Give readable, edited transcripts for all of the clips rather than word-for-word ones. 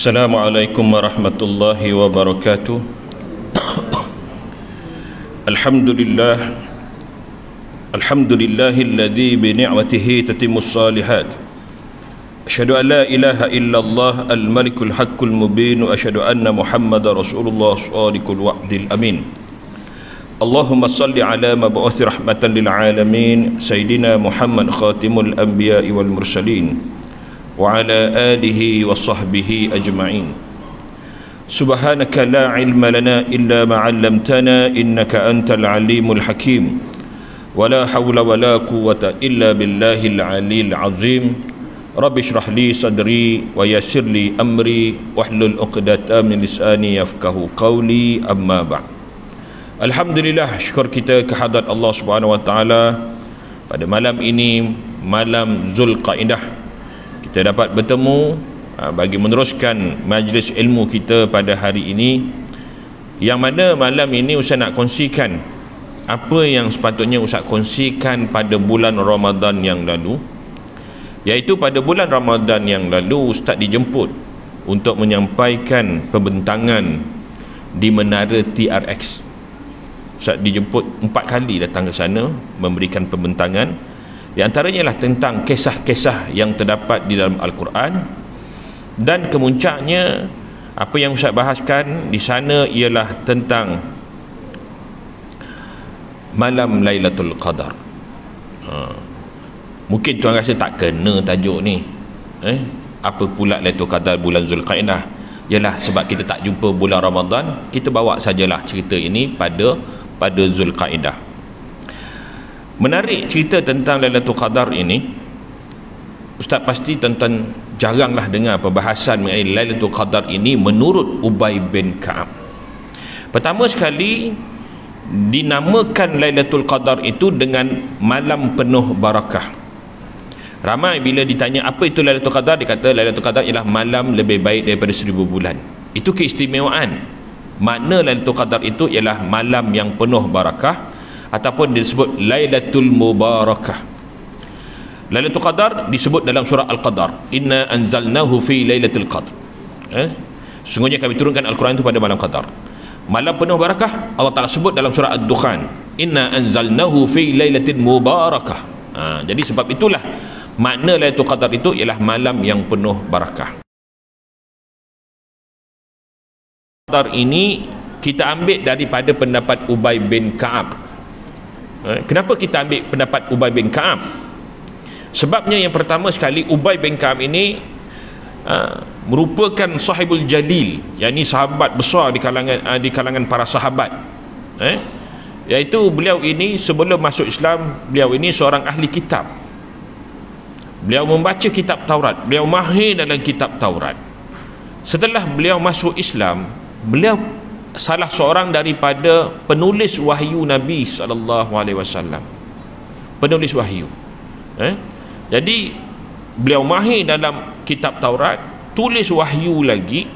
Assalamualaikum warahmatullahi wabarakatuh. Alhamdulillah, alhamdulillahilladzi bi ni'matihi tatimmus salihat. Asyhadu an la ilaha illallah al-malikul haqqul mubin wa asyhadu anna Muhammadar Rasulullah shadiqul wa'dil amin. Allahumma salli ala mab'uthi rahmatan lil alamin sayyidina Muhammad khatimul anbiya'i wal mursalin wa ala alihi wa sahbihi ajma'in. Subhanaka la ilma lana illa ma 'allamtana innaka antal alimul hakim. Wa la hawla wa la quwwata illa billahil aliyil azim. Rabbi shrah li sadri wa yassir li amri wahlul 'uqdatam min lisani yafqahu qawli, amma ba'd. Alhamdulillah, syukur kita kehadrat Allah Subhanahu wa taala pada malam ini, malam Zulqaidah, kita dapat bertemu bagi meneruskan majlis ilmu kita pada hari ini, yang mana malam ini Ustaz nak kongsikan apa yang sepatutnya Ustaz kongsikan pada bulan Ramadan yang lalu. Iaitu pada bulan Ramadan yang lalu Ustaz dijemput untuk menyampaikan pembentangan di Menara TRX. Ustaz dijemput 4 kali datang ke sana memberikan pembentangan. Di antaranya lah tentang kisah-kisah yang terdapat di dalam Al-Quran, dan kemuncaknya apa yang Ustaz bahaskan di sana ialah tentang malam Lailatul Qadar. Mungkin tuan rasa tak kena tajuk ni, apa pula Lailatul Qadar bulan Zulqaidah? Ialah sebab kita tak jumpa bulan Ramadan, kita bawa sajalah cerita ini pada Zulqaidah. Menarik cerita tentang Lailatul Qadar ini, Ustaz pasti tentang jaranglah dengar perbahasan mengenai Lailatul Qadar ini menurut Ubay bin Ka'ab. Pertama sekali dinamakan Lailatul Qadar itu dengan malam penuh barakah. Ramai bila ditanya apa itu Lailatul Qadar, dia kata Lailatul Qadar ialah malam lebih baik daripada 1000 bulan. Itu keistimewaan. Makna Lailatul Qadar itu ialah malam yang penuh barakah, ataupun disebut Lailatul Mubarakah. Lailatul Qadar disebut dalam surah Al-Qadar, inna anzalnahu fi Lailatul Qadr. Sesungguhnya kami turunkan Al-Quran itu pada malam Qadar. Malam penuh barakah Allah Ta'ala sebut dalam surah Ad-Dukhan, inna anzalnahu fi Lailatul Mubarakah. Jadi sebab itulah makna Lailatul Qadar itu ialah malam yang penuh barakah. Qadar ini kita ambil daripada pendapat Ubay bin Ka'ab. Kenapa kita ambil pendapat Ubay bin Ka'ab? Sebabnya yang pertama sekali, Ubay bin Ka'ab ini merupakan sahibul jalil, yakni sahabat besar di kalangan para sahabat. Iaitu beliau ini sebelum masuk Islam, beliau ini seorang ahli kitab. Beliau membaca kitab Taurat, beliau mahir dalam kitab Taurat. Setelah beliau masuk Islam, beliau salah seorang daripada penulis wahyu Nabi SAW, penulis wahyu. Jadi beliau mahir dalam kitab Taurat, tulis wahyu lagi.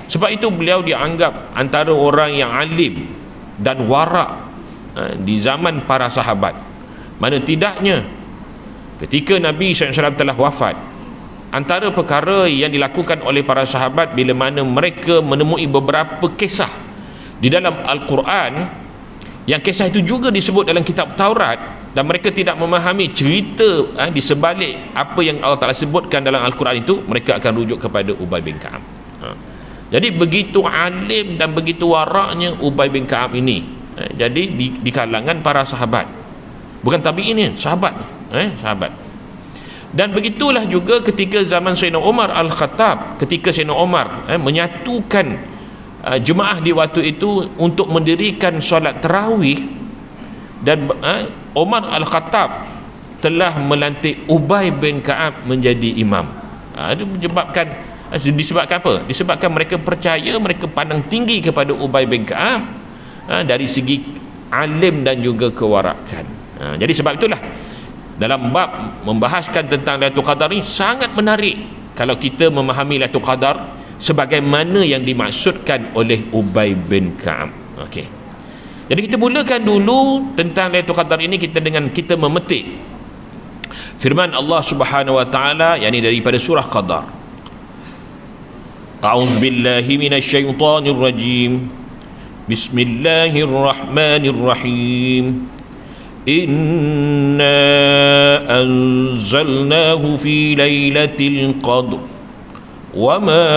Sebab itu beliau dianggap antara orang yang alim dan warak di zaman para sahabat. Mana tidaknya ketika Nabi SAW telah wafat, antara perkara yang dilakukan oleh para sahabat bila mana mereka menemui beberapa kisah di dalam Al-Quran, yang kisah itu juga disebut dalam kitab Taurat, dan mereka tidak memahami cerita di sebalik apa yang Allah Ta'ala sebutkan dalam Al-Quran itu, mereka akan rujuk kepada Ubay bin Ka'ab. Jadi begitu alim dan begitu waraknya Ubay bin Ka'ab ini. Jadi di kalangan para sahabat, bukan tabi'in, sahabat. Sahabat. Dan begitulah juga ketika zaman Sayyidina Umar Al-Khattab, ketika Sayyidina Umar menyatukan jemaah di waktu itu untuk mendirikan solat tarawih, dan Umar Al-Khattab telah melantik Ubay bin Ka'ab menjadi imam. Itu disebabkan apa? Disebabkan mereka percaya, mereka pandang tinggi kepada Ubay bin Ka'ab dari segi alim dan juga kewarakan. Jadi sebab itulah dalam bab membahaskan tentang Lailatul Qadar ini sangat menarik kalau kita memahami Lailatul Qadar sebagaimana yang dimaksudkan oleh Ubay bin Ka'ab. Okey. Jadi kita mulakan dulu tentang Lailatul Qadar ini dengan kita memetik firman Allah Subhanahu wa taala, yakni daripada surah Qadar. A'udzubillahi minasyaitonir rajim. Bismillahirrahmanirrahim. Inna anzalnahu fi lailatul qadr. Wa ma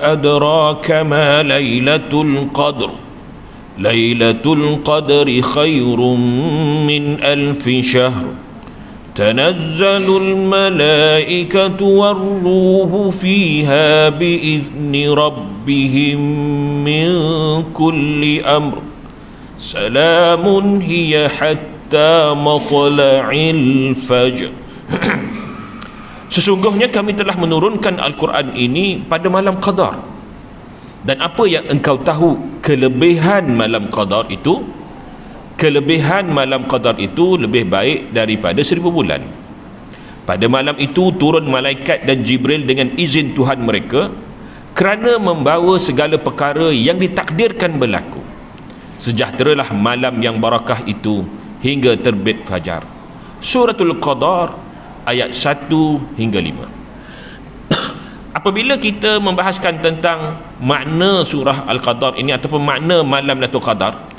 adraka ma lailatul qadr. Lailatul qadri khairum min alfi syahr. تنزل الملائكة والروح فيها بإذن ربهم من كل أمر سلام هي حتى مطلع الفجر. Sesungguhnya kami telah menurunkan Al-Quran ini pada malam Qadar. Dan apa yang engkau tahu kelebihan malam Qadar itu? Kelebihan malam Qadar itu lebih baik daripada 1000 bulan. Pada malam itu turun malaikat dan Jibril dengan izin Tuhan mereka kerana membawa segala perkara yang ditakdirkan berlaku. Sejahteralah malam yang barakah itu hingga terbit fajar. Suratul Qadar ayat 1 hingga 5. Apabila kita membahaskan tentang makna surah Al-Qadar ini ataupun makna malam Lailatul Qadar,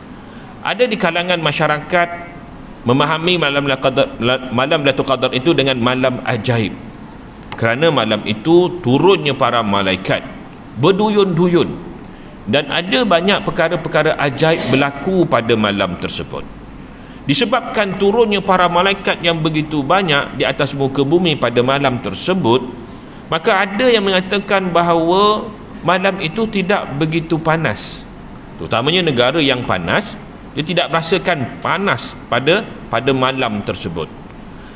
ada di kalangan masyarakat memahami malam Lailatul Qadar itu dengan malam ajaib, kerana malam itu turunnya para malaikat berduyun-duyun, dan ada banyak perkara-perkara ajaib berlaku pada malam tersebut. Disebabkan turunnya para malaikat yang begitu banyak di atas muka bumi pada malam tersebut, maka ada yang mengatakan bahawa malam itu tidak begitu panas. Terutamanya negara yang panas, dia tidak merasakan panas pada malam tersebut.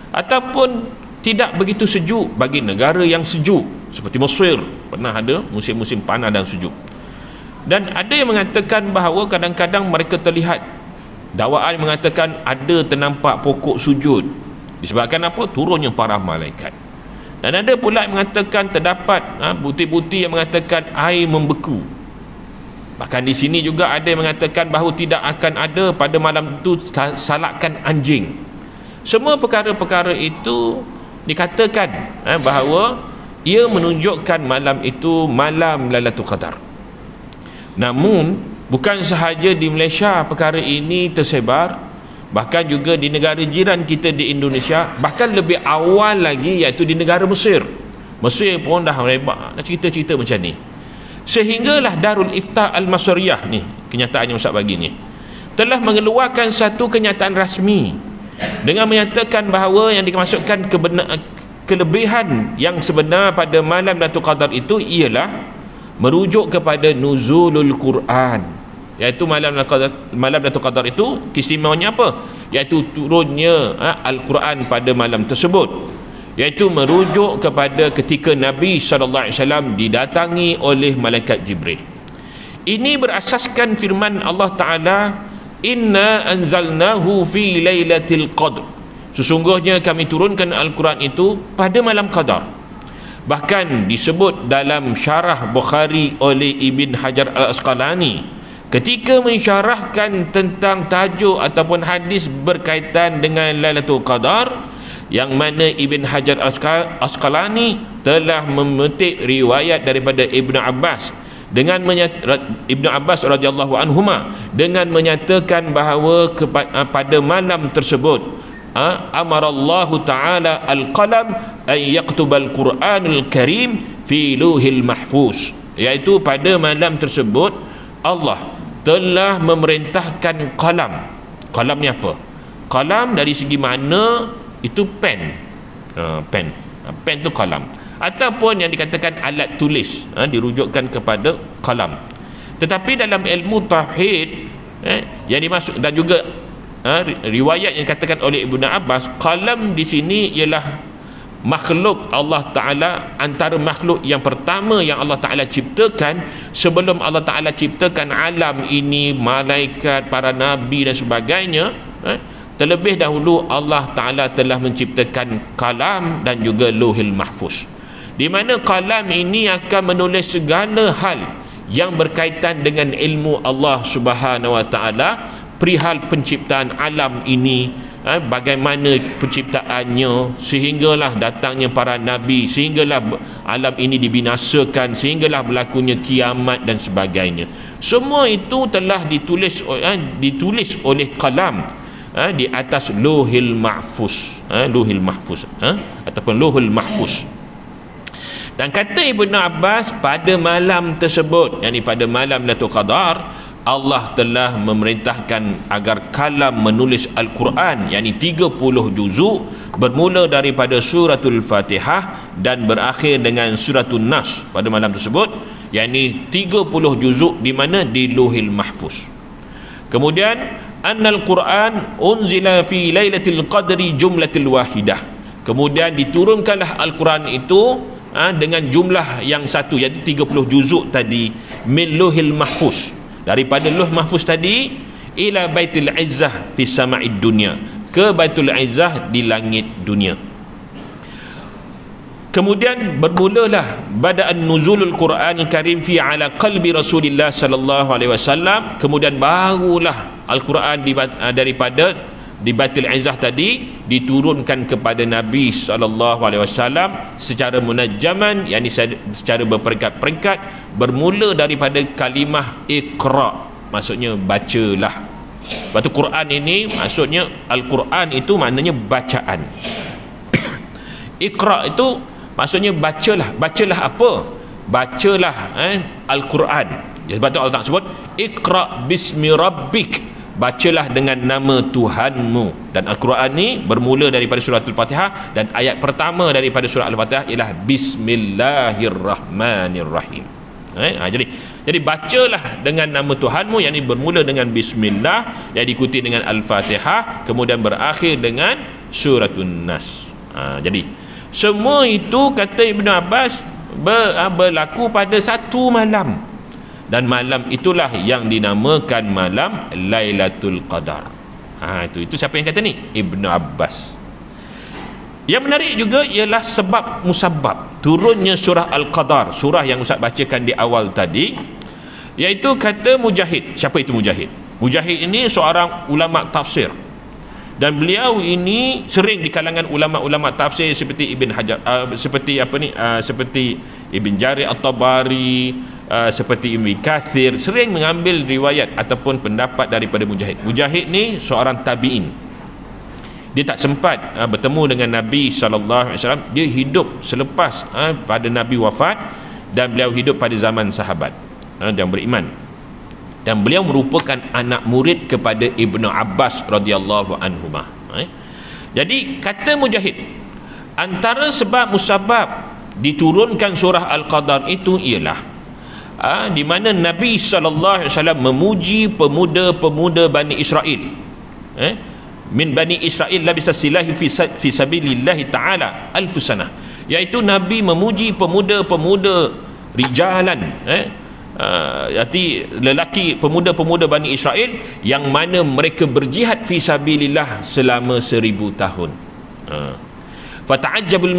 Ataupun tidak begitu sejuk bagi negara yang sejuk seperti Mesir, pernah ada musim-musim panas dan sejuk. Dan ada yang mengatakan bahawa kadang-kadang mereka terlihat, dakwaan mengatakan ada ternampak pokok sujud. Disebabkan apa? Turunnya para malaikat. Dan ada pula yang mengatakan terdapat bukti-bukti yang mengatakan air membeku. Bahkan di sini juga ada yang mengatakan bahawa tidak akan ada pada malam itu salakan anjing. Semua perkara-perkara itu dikatakan bahawa ia menunjukkan malam itu malam Lailatul Qadar. Namun bukan sahaja di Malaysia perkara ini tersebar, bahkan juga di negara jiran kita di Indonesia, bahkan lebih awal lagi iaitu di negara Mesir. Mesir pun dah cerita-cerita macam ni. Sehinggalah Darul Iftah Al-Masriyah ni, kenyataan yang Ustaz bagi ni, telah mengeluarkan satu kenyataan rasmi dengan menyatakan bahawa yang dimaksudkan kelebihan yang sebenar pada malam Lailatul Qadar itu ialah merujuk kepada nuzulul Quran, iaitu malam Lailatul Qadar itu keistimewaannya apa? Iaitu turunnya Al-Quran pada malam tersebut, iaitu merujuk kepada ketika Nabi SAW didatangi oleh malaikat Jibril. Ini berasaskan firman Allah Ta'ala, Inna anzalnahu fi lailatul qadr. Sesungguhnya kami turunkan Al-Quran itu pada malam Qadar. Bahkan disebut dalam syarah Bukhari oleh Ibn Hajar Al-Asqalani ketika mensyarahkan tentang tajuk ataupun hadis berkaitan dengan Lailatul Qadar, yang mana Ibn Hajar Asqalani telah memetik riwayat daripada Ibn Abbas dengan Ibn Abbas radhiyallahu anhuma dengan menyatakan bahawa pada malam tersebut amarallahu ta'ala al-qalam an yaktubal Quranul Karim fi luhil mahfuz, iaitu pada malam tersebut Allah telah memerintahkan qalam. Qalam ni apa? Qalam dari segi makna itu pen, pen tu qalam, ataupun yang dikatakan alat tulis, dirujukkan kepada qalam. Tetapi dalam ilmu tauhid yang dimasuk dan juga riwayat yang dikatakan oleh Ibnu Abbas, qalam di sini ialah makhluk Allah Ta'ala, antara makhluk yang pertama yang Allah Ta'ala ciptakan sebelum Allah Ta'ala ciptakan alam ini, malaikat, para nabi dan sebagainya. Terlebih dahulu Allah Ta'ala telah menciptakan kalam dan juga Lauhul Mahfuz, di mana kalam ini akan menulis segala hal yang berkaitan dengan ilmu Allah Subhanahu Wa Ta'ala perihal penciptaan alam ini, bagaimana penciptaannya, sehinggalah datangnya para nabi, sehinggalah alam ini dibinasakan, sehinggalah berlakunya kiamat dan sebagainya. Semua itu telah ditulis oleh kalam di atas Lauhil Mahfuz, Lauhil Mahfuz ataupun Lauhul Mahfuz. Dan kata Ibnu Abbas, pada malam tersebut, yakni pada malam Lailatul Qadar, Allah telah memerintahkan agar kalam menulis Al-Quran, yakni 30 juzuk, bermula daripada suratul Fatihah dan berakhir dengan suratul Nas pada malam tersebut, yakni 30 juzuk, di mana di Lauhil Mahfuz. Kemudian annal Quran unzila fi lailatul qadri jumlatil wahidah. Kemudian diturunkanlah Al-Quran itu dengan jumlah yang satu, iaitu 30 juzuk tadi, min Lauhil Mahfuz, daripada Lauh Mahfuz tadi, ila Baitul Izzah fi sama'id dunya, ke Baitul Izzah di langit dunia. Kemudian bermulalah bada'an nuzulul Quran Karim fi ala qalbi Rasulillah sallallahu alaihi wasallam. Kemudian barulah Al-Quran daripada di Baitul Izzah tadi diturunkan kepada Nabi sallallahu alaihi wasallam secara munajjaman, yakni secara berperingkat-peringkat, bermula daripada kalimah Iqra, maksudnya bacalah. Batu Quran ini maksudnya, Al-Quran itu maknanya bacaan. Iqra itu maksudnya bacalah. Bacalah apa? Bacalah Al-Quran. Sebab tu Allah Ta'ala sebut Iqra bismi rabbik, bacalah dengan nama Tuhanmu. Dan Al-Quran ni bermula daripada surah Al-Fatihah, dan ayat pertama daripada surah Al-Fatihah ialah Bismillahirrahmanirrahim. Jadi bacalah dengan nama Tuhanmu, yang ini bermula dengan Bismillah, yang diikuti dengan Al-Fatihah, kemudian berakhir dengan Suratun Nas. Jadi semua itu, kata Ibnu Abbas, berlaku pada satu malam, dan malam itulah yang dinamakan malam Lailatul Qadar. Itu siapa yang kata ni? Ibnu Abbas. Yang menarik juga ialah sebab musabab turunnya surah Al-Qadar, surah yang Ustaz bacakan di awal tadi, iaitu kata Mujahid. Siapa itu Mujahid? Mujahid ini seorang ulama tafsir, dan beliau ini sering di kalangan ulama-ulama tafsir seperti Ibn Hajar, seperti Ibn Jarir At-Tabari, seperti Ibn Kathir, sering mengambil riwayat ataupun pendapat daripada Mujahid. Mujahid ni seorang tabi'in. Dia tak sempat bertemu dengan Nabi SAW. Dia hidup selepas pada Nabi wafat, dan beliau hidup pada zaman sahabat yang beriman, dan beliau merupakan anak murid kepada Ibnu Abbas radhiyallahu anhumah. Jadi kata Mujahid, antara sebab musabab diturunkan surah Al-Qadar itu ialah di mana Nabi SAW memuji pemuda-pemuda Bani Israel, min Bani Israel labisa silahi fi sabilillahi ta'ala alfusanah, iaitu Nabi memuji pemuda-pemuda rijalan, arti lelaki, pemuda-pemuda Bani Israel yang mana mereka berjihad fi sabilillah selama 1000 tahun. Fata'ajjabul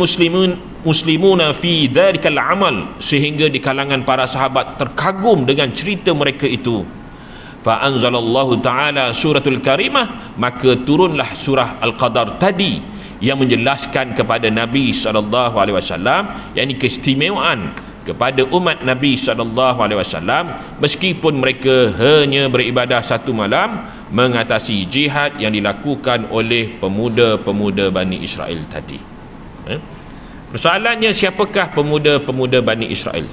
muslimuna fi dzalikal amal, sehingga di kalangan para sahabat terkagum dengan cerita mereka itu. Fa anzalallahu ta'ala suratul karimah, maka turunlah surah Al-Qadar tadi yang menjelaskan kepada Nabi SAW, yakni keistimewaan kepada umat Nabi SAW, meskipun mereka hanya beribadah satu malam, mengatasi jihad yang dilakukan oleh pemuda-pemuda Bani Israel tadi. Persoalannya, siapakah pemuda-pemuda Bani Israel?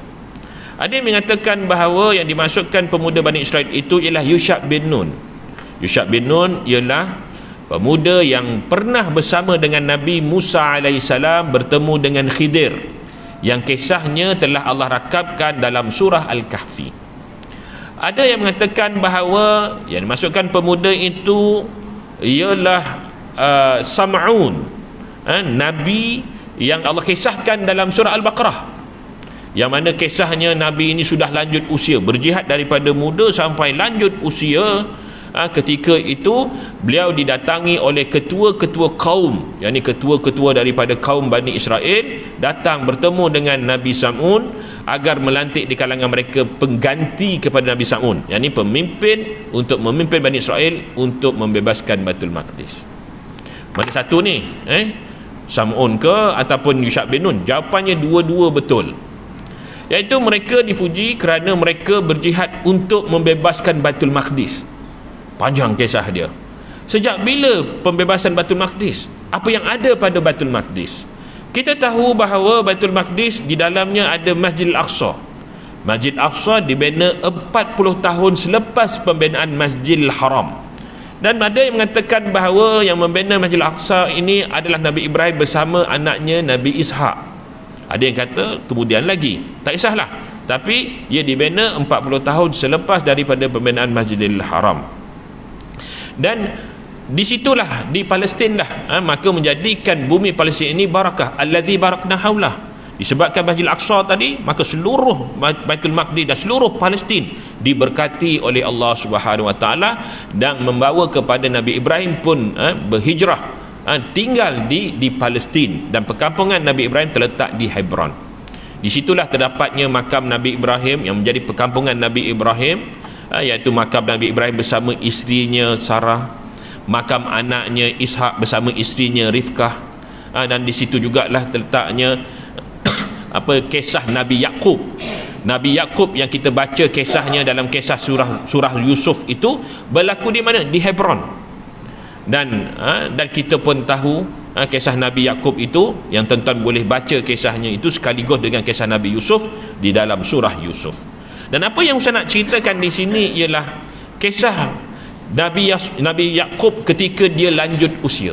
Ada yang mengatakan bahawa yang dimaksudkan pemuda Bani Israel itu ialah Yusha' bin Nun. Yusha' bin Nun ialah pemuda yang pernah bersama dengan Nabi Musa alaihissalam bertemu dengan Khidir, yang kisahnya telah Allah rakabkan dalam surah Al-Kahfi. Ada yang mengatakan bahawa yang dimaksudkan pemuda itu ialah Sam'un, Nabi yang Allah kisahkan dalam surah Al-Baqarah, yang mana kisahnya Nabi ini sudah lanjut usia, berjihad daripada muda sampai lanjut usia. Ketika itu beliau didatangi oleh ketua-ketua kaum, yakni ketua-ketua daripada kaum Bani Israel, datang bertemu dengan Nabi Sam'un agar melantik di kalangan mereka pengganti kepada Nabi Sam'un, yakni pemimpin untuk memimpin Bani Israel untuk membebaskan Baitul Maqdis. Mana satu ni? Sam'un ke ataupun Yushab bin Nun? Jawapannya dua-dua betul. Iaitu mereka dipuji kerana mereka berjihad untuk membebaskan Baitul Maqdis. Panjang kisah dia. Sejak bila pembebasan Baitul Maqdis? Apa yang ada pada Baitul Maqdis? Kita tahu bahawa Baitul Maqdis di dalamnya ada Masjidil Aqsa. Masjid Aqsa dibina 40 tahun selepas pembinaan Masjidil Haram. Dan ada yang mengatakan bahawa yang membina Masjidil Aqsa ini adalah Nabi Ibrahim bersama anaknya Nabi Ishak. Ada yang kata kemudian lagi. Tak kisahlah. Tapi ia dibina 40 tahun selepas daripada pembinaan Masjidil Haram. Dan disitulah di Palestin dah maka menjadikan bumi Palestin ini barakah, allazi barakna haulah. Disebabkan Masjidil Aqsa tadi, maka seluruh Baitul Maqdis dan seluruh Palestin diberkati oleh Allah Subhanahu Wa Taala, dan membawa kepada Nabi Ibrahim pun berhijrah tinggal di Palestin, dan perkampungan Nabi Ibrahim terletak di Hebron. Di situlah terdapatnya makam Nabi Ibrahim yang menjadi perkampungan Nabi Ibrahim, iaitu makam Nabi Ibrahim bersama isterinya Sarah, makam anaknya Ishak bersama isterinya Rifkah, dan di situ jugalah terletaknya kisah Nabi Yaqub. Nabi Yaqub yang kita baca kisahnya dalam kisah surah Yusuf itu berlaku di mana? Di Hebron. Dan kita pun tahu kisah Nabi Yaqub itu, yang tuan-tuan boleh baca kisahnya itu sekaligus dengan kisah Nabi Yusuf di dalam surah Yusuf. Dan apa yang saya nak ceritakan di sini ialah kisah Nabi Yaqub ketika dia lanjut usia.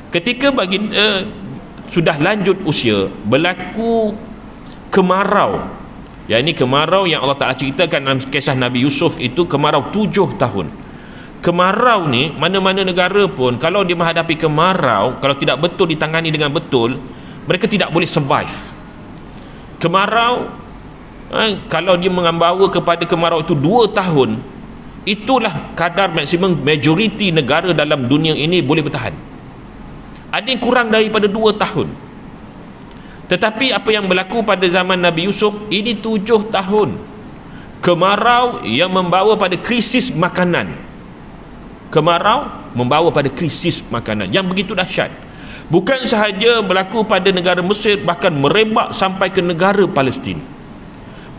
Ketika sudah lanjut usia, berlaku kemarau. Yang ini kemarau yang Allah Ta'ala ceritakan dalam kisah Nabi Yusuf itu, kemarau 7 tahun. Kemarau ni, mana-mana negara pun kalau dia menghadapi kemarau, kalau tidak betul ditangani dengan betul, mereka tidak boleh survive. Kemarau, kalau dia membawa kepada kemarau itu 2 tahun, itulah kadar maksimum majoriti negara dalam dunia ini boleh bertahan. Ada yang kurang daripada 2 tahun. Tetapi apa yang berlaku pada zaman Nabi Yusuf ini 7 tahun. Kemarau yang membawa pada krisis makanan. Kemarau membawa pada krisis makanan yang begitu dahsyat. Bukan sahaja berlaku pada negara Mesir, bahkan merebak sampai ke negara Palestin.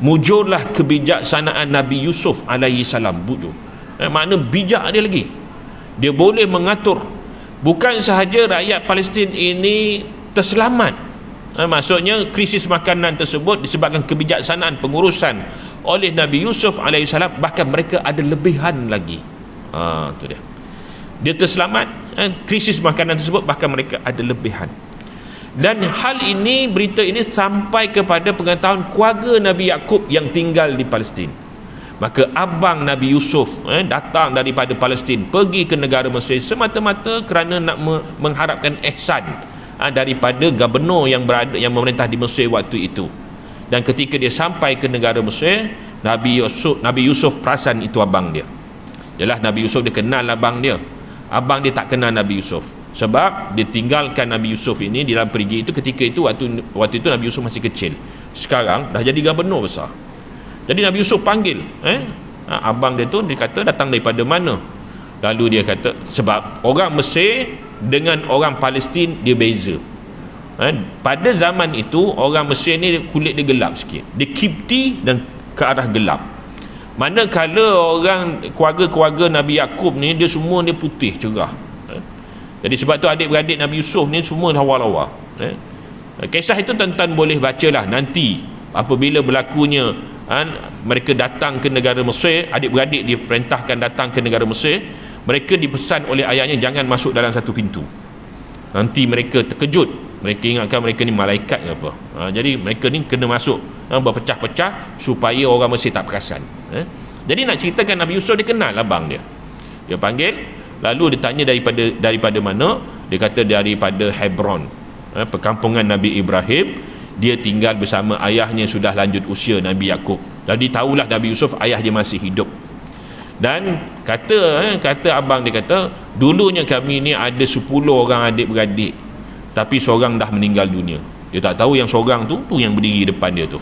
Mujurlah kebijaksanaan Nabi Yusuf alaihi salam. Makna bijak dia lagi. Dia boleh mengatur. Bukan sahaja rakyat Palestin ini terselamat. Maksudnya krisis makanan tersebut disebabkan kebijaksanaan pengurusan oleh Nabi Yusuf AS, bahkan mereka ada lebihan lagi. Itu dia terselamat krisis makanan tersebut, bahkan mereka ada lebihan. Dan hal ini, berita ini sampai kepada pengetahuan keluarga Nabi Yaqub yang tinggal di Palestin. Maka abang Nabi Yusuf datang daripada Palestin pergi ke negara Mesir semata-mata kerana nak mengharapkan ihsan daripada gubernur yang memerintah di Mesir waktu itu. Dan ketika dia sampai ke negara Mesir, Nabi Yusuf perasan itu abang dia. Yalah, Nabi Yusuf dia kenal abang dia. Abang dia tak kenal Nabi Yusuf, sebab dia tinggalkan Nabi Yusuf ini di dalam perigi itu ketika itu waktu itu Nabi Yusuf masih kecil. Sekarang dah jadi gubernur besar. Jadi Nabi Yusuf panggil abang dia tu, dia kata datang daripada mana? Lalu dia kata sebab orang Mesir dengan orang Palestin dia beza. Pada zaman itu orang Mesir ni kulit dia gelap sikit, dia Kipti dan ke arah gelap. Manakala orang keluarga Nabi Yaqub ni dia semua dia putih cerah. Jadi sebab tu adik-beradik Nabi Yusuf ni semua lawa-lawa. Kisah itu tuan-tuan boleh bacalah nanti apabila berlakunya mereka datang ke negara Mesir. Adik-beradik diperintahkan datang ke negara Mesir. Mereka dipesan oleh ayahnya jangan masuk dalam satu pintu. Nanti mereka terkejut. Mereka ingatkan mereka ni malaikat ke apa. Jadi mereka ni kena masuk berpecah-pecah supaya orang Mesir tak perasan. Jadi nak ceritakan Nabi Yusuf dia kenal abang dia. Dia panggil, lalu dia tanya daripada mana? Dia kata daripada Hebron, perkampungan Nabi Ibrahim. Dia tinggal bersama ayahnya sudah lanjut usia, Nabi Yaqub. Jadi tahulah Nabi Yusuf ayah dia masih hidup. Dan kata abang dia kata, dulunya kami ni ada 10 orang adik-beradik, tapi seorang dah meninggal dunia. Dia tak tahu yang seorang tu yang berdiri depan dia tu.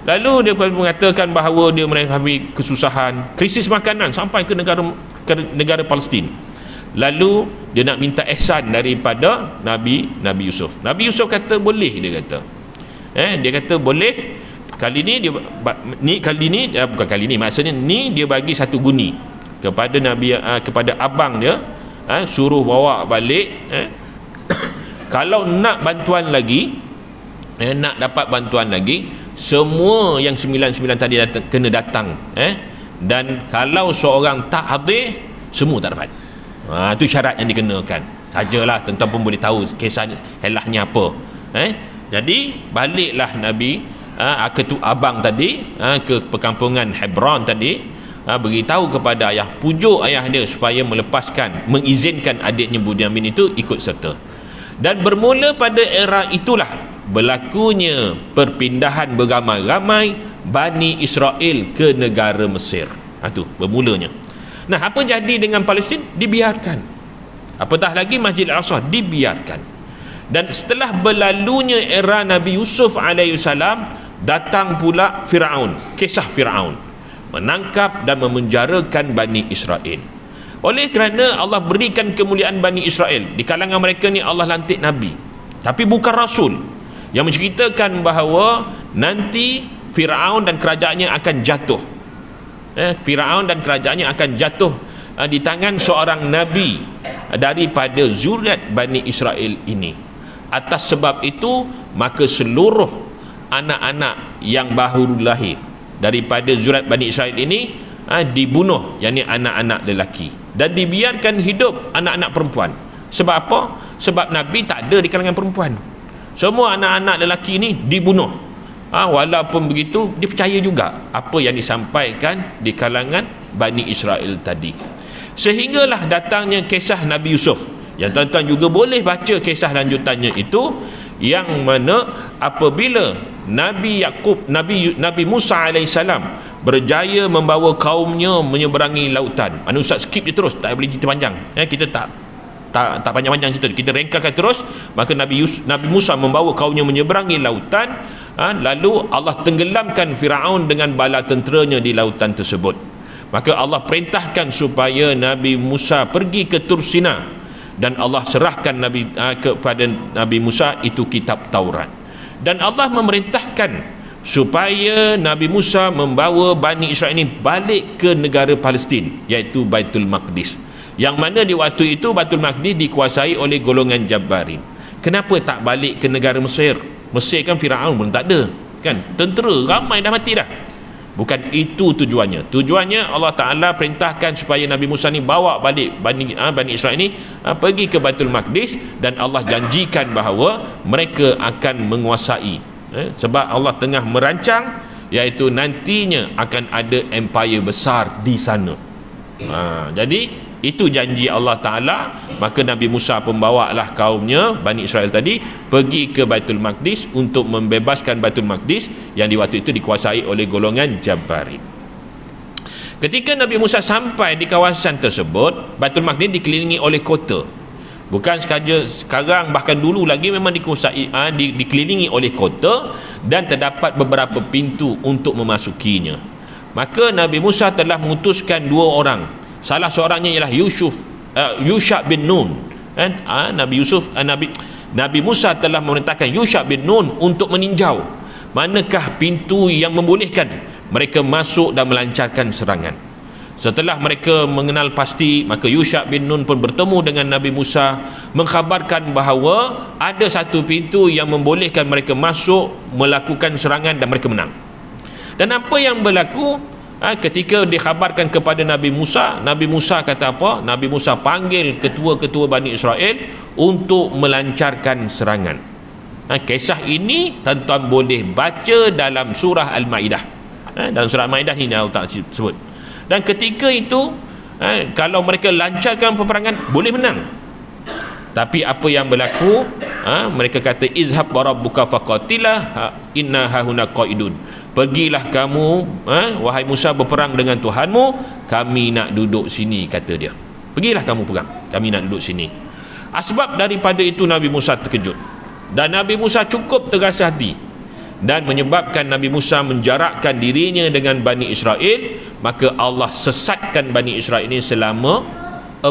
Lalu dia mengatakan bahawa dia mengalami kesusahan, krisis makanan sampai ke negara Palestin. lalu dia nak minta ihsan daripada Nabi Yusuf. Nabi Yusuf kata boleh, dia kata. Dia kata boleh. Kali ni dia bukan kali ni, maksudnya ni dia bagi satu guni kepada kepada abang dia, suruh bawa balik. Kalau nak bantuan lagi, nak dapat bantuan lagi, semua yang 99 tadi kena datang, dan kalau seorang tak hadir, semua tak dapat. Itu syarat yang dikenakan. Sajalah, tuan-tuan pun boleh tahu kisah helahnya apa. Jadi baliklah Nabi abang tadi ke perkampungan Hebron tadi, beritahu kepada ayah, pujuk ayah dia supaya mengizinkan adiknya Bunyamin itu ikut serta. Dan bermula pada era itulah berlakunya perpindahan beramai-ramai Bani Israel ke negara Mesir. Itu bermulanya. Nah, apa jadi dengan Palestin? Dibiarkan. Apatah lagi Masjid Al-Aqsa dibiarkan. Dan setelah berlalunya era Nabi Yusuf alaihissalam, datang pula Firaun, kisah Firaun menangkap dan memenjarakan Bani Israel. Oleh kerana Allah berikan kemuliaan Bani Israel, di kalangan mereka ni Allah lantik Nabi, tapi bukan Rasul, yang menceritakan bahawa nanti Firaun dan kerajaannya akan jatuh. Firaun dan kerajaannya akan jatuh di tangan seorang Nabi daripada zuriat Bani Israel ini. Atas sebab itu, maka seluruh anak-anak yang baru lahir daripada zuriat Bani Israel ini dibunuh, yakni anak-anak lelaki, dan dibiarkan hidup anak-anak perempuan. Sebab apa? Sebab Nabi tak ada di kalangan perempuan. Semua anak-anak lelaki ini dibunuh. Walaupun begitu, dia percaya juga apa yang disampaikan di kalangan Bani Israel tadi. Sehinggalah datangnya kisah Nabi Yusuf, yang tuan-tuan juga boleh baca kisah lanjutannya itu, yang mana apabila Nabi Musa alaihissalam berjaya membawa kaumnya menyeberangi lautan. Ustaz skip je terus, tak boleh cerita panjang. Kita tak panjang-panjang cerita, kita rengkakan terus. Maka Nabi Musa membawa kaumnya menyeberangi lautan, lalu Allah tenggelamkan Firaun dengan bala tenteranya di lautan tersebut. Maka Allah perintahkan supaya Nabi Musa pergi ke Tur Sina, dan Allah serahkan kepada Nabi Musa itu kitab Taurat. Dan Allah memerintahkan supaya Nabi Musa membawa Bani Israel ini balik ke negara Palestin, iaitu Baitul Maqdis, yang mana di waktu itu Baitul Maqdis dikuasai oleh golongan Jabbarin. Kenapa tak balik ke negara Mesir? Mesir kan Firaun pun tak ada, kan? Tentera ramai dah mati dah. Bukan itu tujuannya. Tujuannya Allah Ta'ala perintahkan supaya Nabi Musa ni bawa balik Bani Israel ni pergi ke Baitul Maqdis, dan Allah janjikan bahawa mereka akan menguasai, sebab Allah tengah merancang, iaitu nantinya akan ada empire besar di sana. Jadi itu janji Allah Ta'ala. Maka Nabi Musa pembawalah kaumnya Bani Israel tadi pergi ke Baitul Maqdis untuk membebaskan Baitul Maqdis yang di waktu itu dikuasai oleh golongan Jabbarin. Ketika Nabi Musa sampai di kawasan tersebut, Baitul Maqdis dikelilingi oleh kota. Bukan sahaja sekarang, bahkan dulu lagi memang dikelilingi oleh kota, dan terdapat beberapa pintu untuk memasukinya. Maka Nabi Musa telah mengutuskan dua orang. Salah seorangnya ialah Yusha bin Nun. Nabi Musa telah memerintahkan Yusha bin Nun untuk meninjau manakah pintu yang membolehkan mereka masuk dan melancarkan serangan. Setelah mereka mengenal pasti, maka Yusha bin Nun pun bertemu dengan Nabi Musa, mengkhabarkan bahawa ada satu pintu yang membolehkan mereka masuk, melakukan serangan, dan mereka menang. Dan apa yang berlaku ketika dikhabarkan kepada Nabi Musa kata apa? Nabi Musa panggil ketua-ketua Bani Israel untuk melancarkan serangan. Kisah ini tuan-tuan boleh baca dalam surah Al-Ma'idah. Dalam surah Al-Ma'idah ni Allah Ta'ala sebut. Dan ketika itu kalau mereka lancarkan peperangan, boleh menang. Tapi apa yang berlaku? Mereka kata izhab rabbuka faqatilah inna hahuna qaidun. Pergilah kamu, wahai Musa, berperang dengan Tuhanmu, kami nak duduk sini, kata dia. Pergilah kamu perang, kami nak duduk sini. Sebab daripada itu Nabi Musa terkejut, dan Nabi Musa cukup terasa hati, dan menyebabkan Nabi Musa menjarakkan dirinya dengan Bani Israel. Maka Allah sesatkan Bani Israel ini selama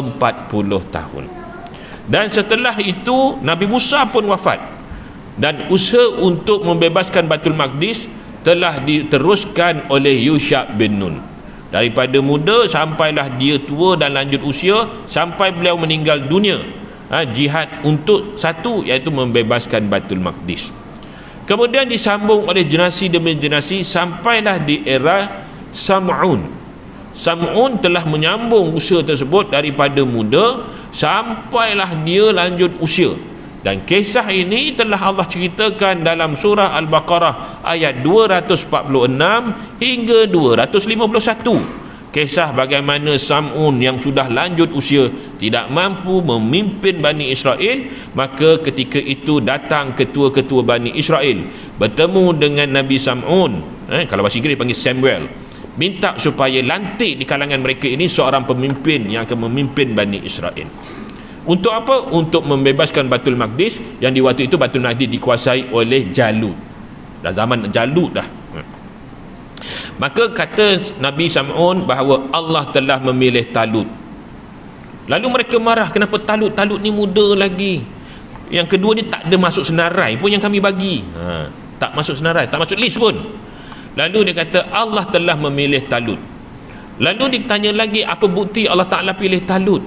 40 tahun. Dan setelah itu Nabi Musa pun wafat, dan usaha untuk membebaskan Baitul Maqdis telah diteruskan oleh Yusha bin Nun. Daripada muda sampailah dia tua dan lanjut usia, sampai beliau meninggal dunia, jihad untuk satu, iaitu membebaskan Baitul Maqdis. Kemudian disambung oleh generasi demi generasi sampailah di era Sam'un. Sam'un telah menyambung usaha tersebut daripada muda sampailah dia lanjut usia. Dan kisah ini telah Allah ceritakan dalam surah Al-Baqarah ayat 246 hingga 251. Kisah bagaimana Sam'un yang sudah lanjut usia tidak mampu memimpin Bani Israel, maka ketika itu datang ketua-ketua Bani Israel bertemu dengan Nabi Sam'un, kalau bahasa Inggeris panggil Samuel, minta supaya lantik di kalangan mereka ini seorang pemimpin yang akan memimpin Bani Israel. Untuk apa? Untuk membebaskan Baitul Maqdis, yang di waktu itu Baitul Maqdis dikuasai oleh Jalut. Dah zaman Jalut dah. Maka kata Nabi Sam'un bahawa Allah telah memilih Talut. Lalu mereka marah, kenapa Talut? Talut ni muda lagi. Yang kedua ni tak ada masuk senarai pun yang kami bagi. Tak masuk senarai, tak masuk list pun. Lalu dia kata Allah telah memilih Talut. Lalu ditanya lagi, apa bukti Allah Ta'ala pilih Talut?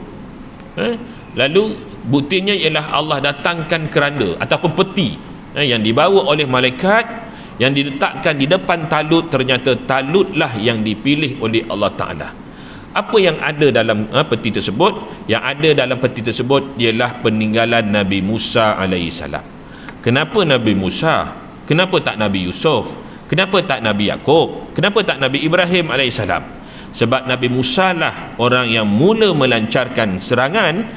Lalu buktinya ialah Allah datangkan keranda ataupun peti yang dibawa oleh malaikat, yang diletakkan di depan Talut. Ternyata Talutlah yang dipilih oleh Allah Ta'ala. Apa yang ada dalam peti tersebut? Yang ada dalam peti tersebut ialah peninggalan Nabi Musa alaihissalam. Kenapa Nabi Musa? Kenapa tak Nabi Yusuf? Kenapa tak Nabi Yaqub? Kenapa tak Nabi Ibrahim alaihissalam? Sebab Nabi Musa lah orang yang mula melancarkan serangan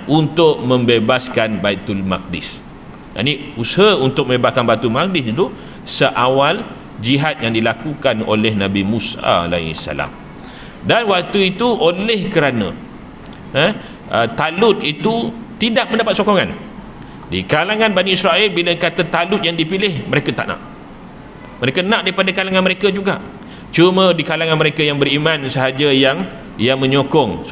untuk membebaskan Baitul Maqdis. Ini usaha untuk membebaskan Baitul Maqdis itu seawal jihad yang dilakukan oleh Nabi Musa alaihissalam. Dan waktu itu oleh kerana Talut itu tidak mendapat sokongan di kalangan Bani Israel. Bila kata Talut yang dipilih, mereka tak nak. Mereka nak daripada kalangan mereka juga. Cuma di kalangan mereka yang beriman sahaja yang menyokong,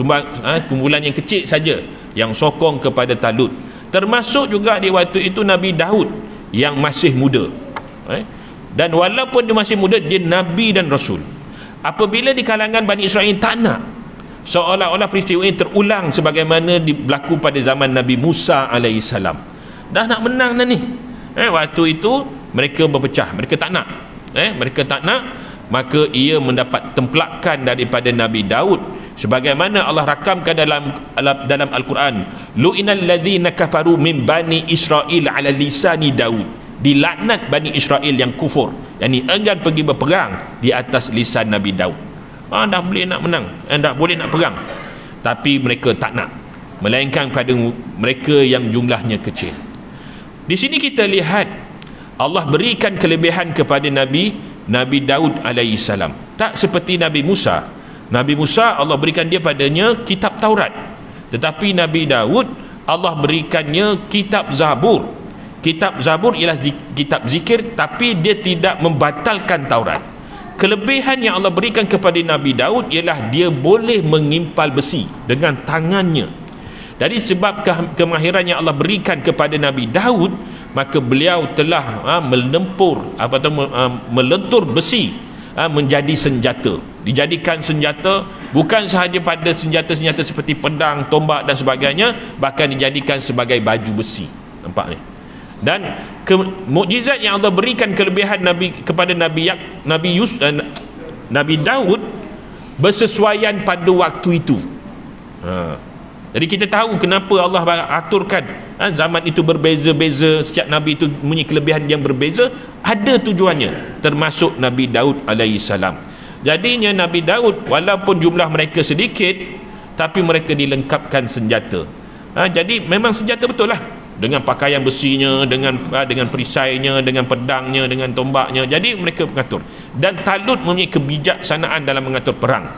kumpulan yang kecil saja yang sokong kepada Talut. Termasuk juga di waktu itu Nabi Daud yang masih muda. Dan walaupun dia masih muda, dia Nabi dan Rasul. Apabila di kalangan Bani Israel tak nak, seolah-olah peristiwa ini terulang sebagaimana berlaku pada zaman Nabi Musa alaihissalam. Dah nak menang dah ni. Waktu itu mereka berpecah, mereka tak nak. Mereka tak nak, maka ia mendapat templakan daripada Nabi Daud, sebagaimana Allah rakamkan dalam Al-Quran, lu'inal ladzina kafaru min bani Israel ala lisani Daud. Dilaknat Bani Israel yang kufur, yakni enggan pergi berperang di atas lisan Nabi Daud. Dah boleh nak menang, dah boleh nak perang, tapi mereka tak nak, melainkan pada mereka yang jumlahnya kecil. Di sini kita lihat Allah berikan kelebihan kepada Nabi Daud alaihissalam. Tak seperti Nabi Musa. Nabi Musa Allah berikan dia padanya kitab Taurat, tetapi Nabi Daud Allah berikannya kitab Zabur. Kitab Zabur ialah kitab zikir, tapi dia tidak membatalkan Taurat. Kelebihan yang Allah berikan kepada Nabi Daud ialah dia boleh mengimpal besi dengan tangannya. Dari sebab kemahiran yang Allah berikan kepada Nabi Daud, maka beliau telah melentur besi menjadi senjata. Dijadikan senjata bukan sahaja pada senjata-senjata seperti pedang, tombak dan sebagainya, bahkan dijadikan sebagai baju besi. Nampak ni? Dan mukjizat yang Allah berikan kelebihan kepada Nabi Daud bersesuaian pada waktu itu. Jadi kita tahu kenapa Allah aturkan zaman itu berbeza-beza, setiap Nabi itu punya kelebihan yang berbeza, ada tujuannya, termasuk Nabi Daud alaihissalam. Jadinya Nabi Daud walaupun jumlah mereka sedikit, tapi mereka dilengkapkan senjata. Jadi memang senjata betul lah, dengan pakaian besinya, dengan perisainya, dengan pedangnya, dengan tombaknya. Jadi mereka mengatur. Dan Talut mempunyai kebijaksanaan dalam mengatur perang.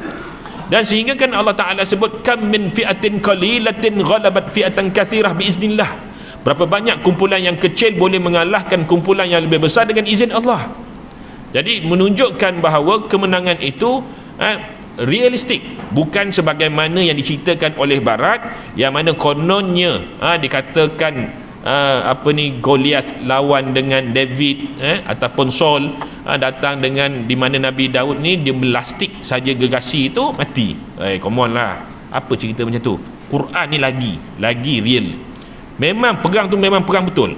Dan sehingga kan Allah Ta'ala sebut kam min fi'atin qalilatin ghalabat fi'atan kathirah biiznillah. Berapa banyak kumpulan yang kecil boleh mengalahkan kumpulan yang lebih besar dengan izin Allah. Jadi menunjukkan bahawa kemenangan itu realistik, bukan sebagaimana yang diceritakan oleh barat, yang mana kononnya dikatakan Goliath lawan dengan David ataupun Saul datang dengan, di mana Nabi Daud ni dia melastik saja gegasi itu mati. Come on lah, apa cerita macam tu? Quran ni lagi real. Memang perang tu memang perang betul,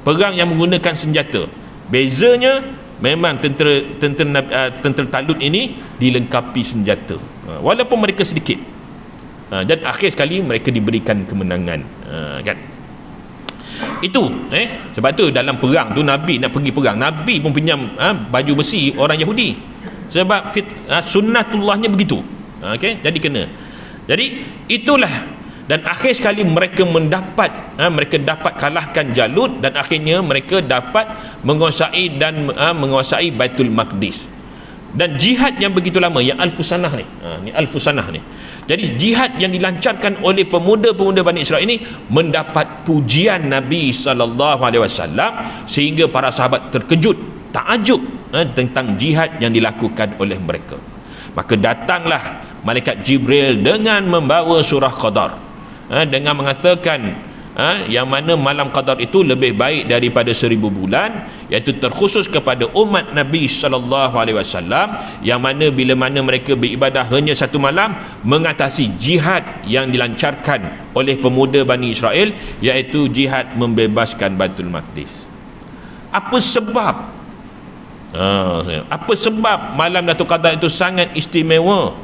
perang yang menggunakan senjata. Bezanya memang tentera Talut ini dilengkapi senjata, walaupun mereka sedikit, dan akhir sekali mereka diberikan kemenangan, kan? Itu sebab tu dalam perang tu Nabi nak pergi perang, Nabi pun pinjam baju besi orang Yahudi, sebab sunnatullahnya begitu. Okay? Jadi kena, jadi itulah. Dan akhir sekali mereka mereka dapat kalahkan Jalut, dan akhirnya mereka dapat menguasai Baitul Maqdis. Dan jihad yang begitu lama, yang Al-Fusanah ni, ni Al-Fusanah ni. Jadi jihad yang dilancarkan oleh pemuda-pemuda Bani Israel ini mendapat pujian Nabi SAW, sehingga para sahabat terkejut, takjub tentang jihad yang dilakukan oleh mereka. Maka datanglah malaikat Jibril dengan membawa surah Qadar, dengan mengatakan yang mana malam Qadar itu lebih baik daripada 1000 bulan, iaitu terkhusus kepada umat Nabi SAW, yang mana bila mana mereka beribadah hanya satu malam, mengatasi jihad yang dilancarkan oleh pemuda Bani Israel, iaitu jihad membebaskan Baitul Maqdis. Apa sebab? Apa sebab malam Lailatul Qadar itu sangat istimewa?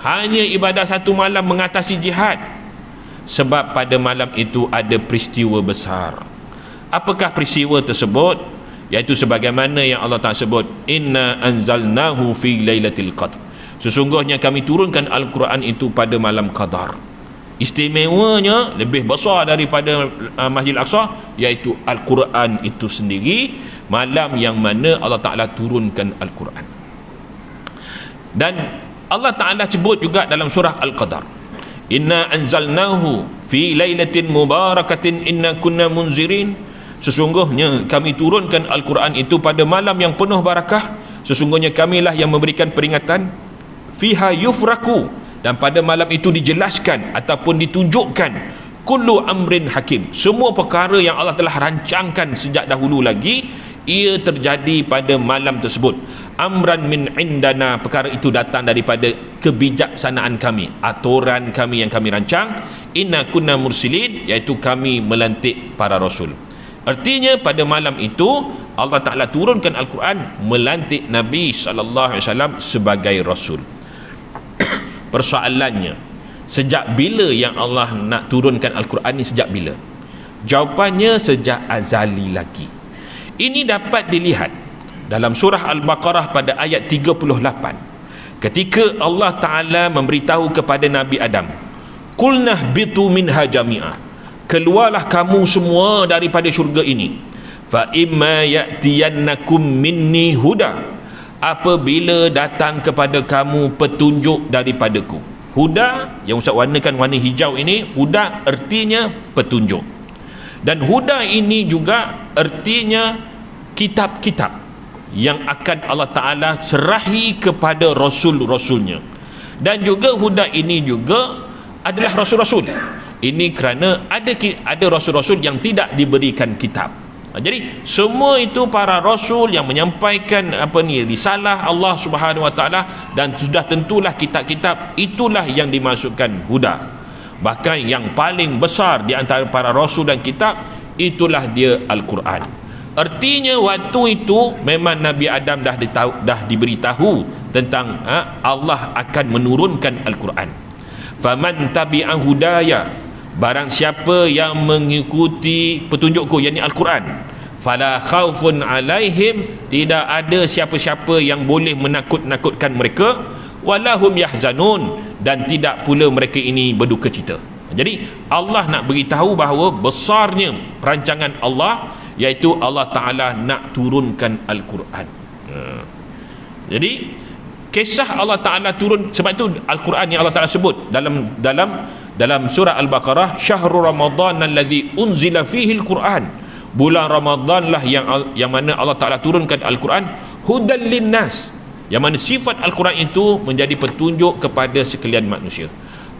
Hanya ibadah satu malam mengatasi jihad. Sebab pada malam itu ada peristiwa besar. Apakah peristiwa tersebut? Iaitu sebagaimana yang Allah Ta'ala sebut, inna anzalnahu fi lailatul qadr, sesungguhnya kami turunkan Al-Quran itu pada malam Qadar. Istimewanya lebih besar daripada Masjid Al-Aqsa, iaitu Al-Quran itu sendiri, malam yang mana Allah Ta'ala turunkan Al-Quran. Dan Allah Ta'ala sebut juga dalam surah Al-Qadar, inna anzalnahu fi lailatin mubarakatin inna kunna munzirin, sesungguhnya kami turunkan Al-Quran itu pada malam yang penuh barakah, sesungguhnya kamilah yang memberikan peringatan, fiha yufraku, dan pada malam itu dijelaskan ataupun ditunjukkan kullu amrin hakim, semua perkara yang Allah telah rancangkan sejak dahulu lagi, ia terjadi pada malam tersebut. Amran min indana, perkara itu datang daripada kebijaksanaan kami, aturan kami yang kami rancang. Inna kunna mursilin, iaitu kami melantik para rasul. Artinya pada malam itu Allah Ta'ala turunkan Al-Quran, melantik Nabi SAW sebagai rasul. Persoalannya, sejak bila yang Allah nak turunkan Al-Quran ni? Sejak bila? Jawapannya sejak azali lagi. Ini dapat dilihat dalam surah Al-Baqarah pada ayat 38, ketika Allah Ta'ala memberitahu kepada Nabi Adam, qulnah bitu minha jami'ah, keluarlah kamu semua daripada syurga ini, fa imma ya'tiyannakum minni huda, apabila datang kepada kamu petunjuk daripadaku. Huda yang Ustaz warnakan warna hijau ini, huda artinya petunjuk, dan huda ini juga artinya kitab-kitab yang akan Allah Ta'ala serahi kepada rasul-rasulnya. Dan juga huda ini juga adalah rasul-rasul. Ini kerana ada rasul-rasul yang tidak diberikan kitab. Jadi semua itu para rasul yang menyampaikan risalah Allah Subhanahu Wa Ta'ala, dan sudah tentulah kitab-kitab itulah yang dimasukkan huda. Bahkan yang paling besar di antara para rasul dan kitab, itulah dia Al-Quran. Artinya waktu itu memang Nabi Adam dah diberitahu tentang Allah akan menurunkan Al-Quran. Faman tabi'a hudaya, barang siapa yang mengikuti petunjukku, yakni Al-Quran, fala khaufun alaihim, tidak ada siapa-siapa yang boleh menakut-nakutkan mereka, walahum yahzanun, dan tidak pula mereka ini berduka cita. Jadi Allah nak beritahu bahawa besarnya perancangan Allah, iaitu Allah Ta'ala nak turunkan Al-Quran. Jadi kisah Allah Ta'ala turun, sebab itu Al-Quran yang Allah Ta'ala sebut dalam surah Al-Baqarah, syahrul Ramadan alladhi unzila fihi Al-Quran, bulan Ramadan lah yang mana Allah Ta'ala turunkan Al-Quran, hudan linnas, yang mana sifat Al-Quran itu menjadi petunjuk kepada sekalian manusia.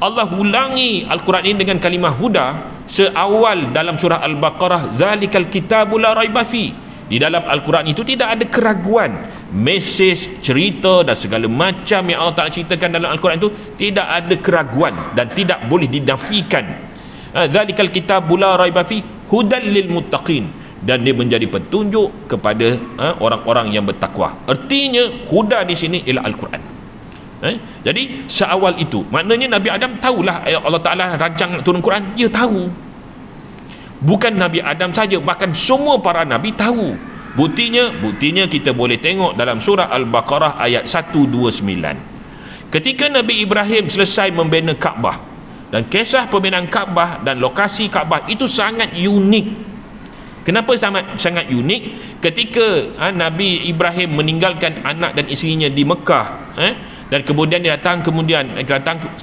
Allah ulangi Al-Quran ini dengan kalimah huda seawal dalam surah Al-Baqarah, zalikal kitabu la raiba fi. Di dalam Al-Quran itu tidak ada keraguan, mesej, cerita dan segala macam yang Allah Ta'ala ceritakan dalam Al-Quran itu tidak ada keraguan dan tidak boleh dinafikan. Zalikal kitabu la raiba fi hudan lil muttaqin, dan dia menjadi petunjuk kepada orang-orang yang bertakwa. Artinya huda di sini ialah Al-Quran. Jadi seawal itu maknanya Nabi Adam tahulah Allah Ta'ala rancang turun Quran. Dia tahu. Bukan Nabi Adam saja, bahkan semua para Nabi tahu. Buktinya kita boleh tengok dalam surah Al-Baqarah ayat 129. Ketika Nabi Ibrahim selesai membina Kaabah, dan kisah pembinaan Kaabah dan lokasi Kaabah itu sangat unik. Kenapa sangat unik? Ketika Nabi Ibrahim meninggalkan anak dan isterinya di Mekah, dan kemudian dia datang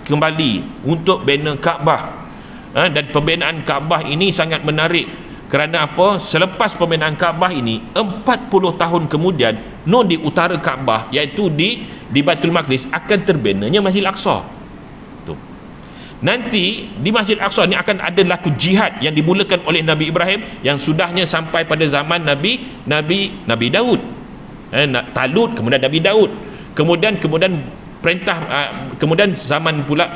kembali untuk bina Kaabah. Dan pembinaan Kaabah ini sangat menarik. Kerana apa? Selepas pembinaan Kaabah ini 40 tahun kemudian, di utara Kaabah, iaitu di Baitul Maqdis, akan terbinanya Masjid Al-Aqsa. Nanti di Masjid Al-Aqsa ni akan ada laku jihad yang dimulakan oleh Nabi Ibrahim, yang sudahnya sampai pada zaman Nabi Daud. Talut, kemudian Nabi Daud. Kemudian perintah, kemudian zaman pula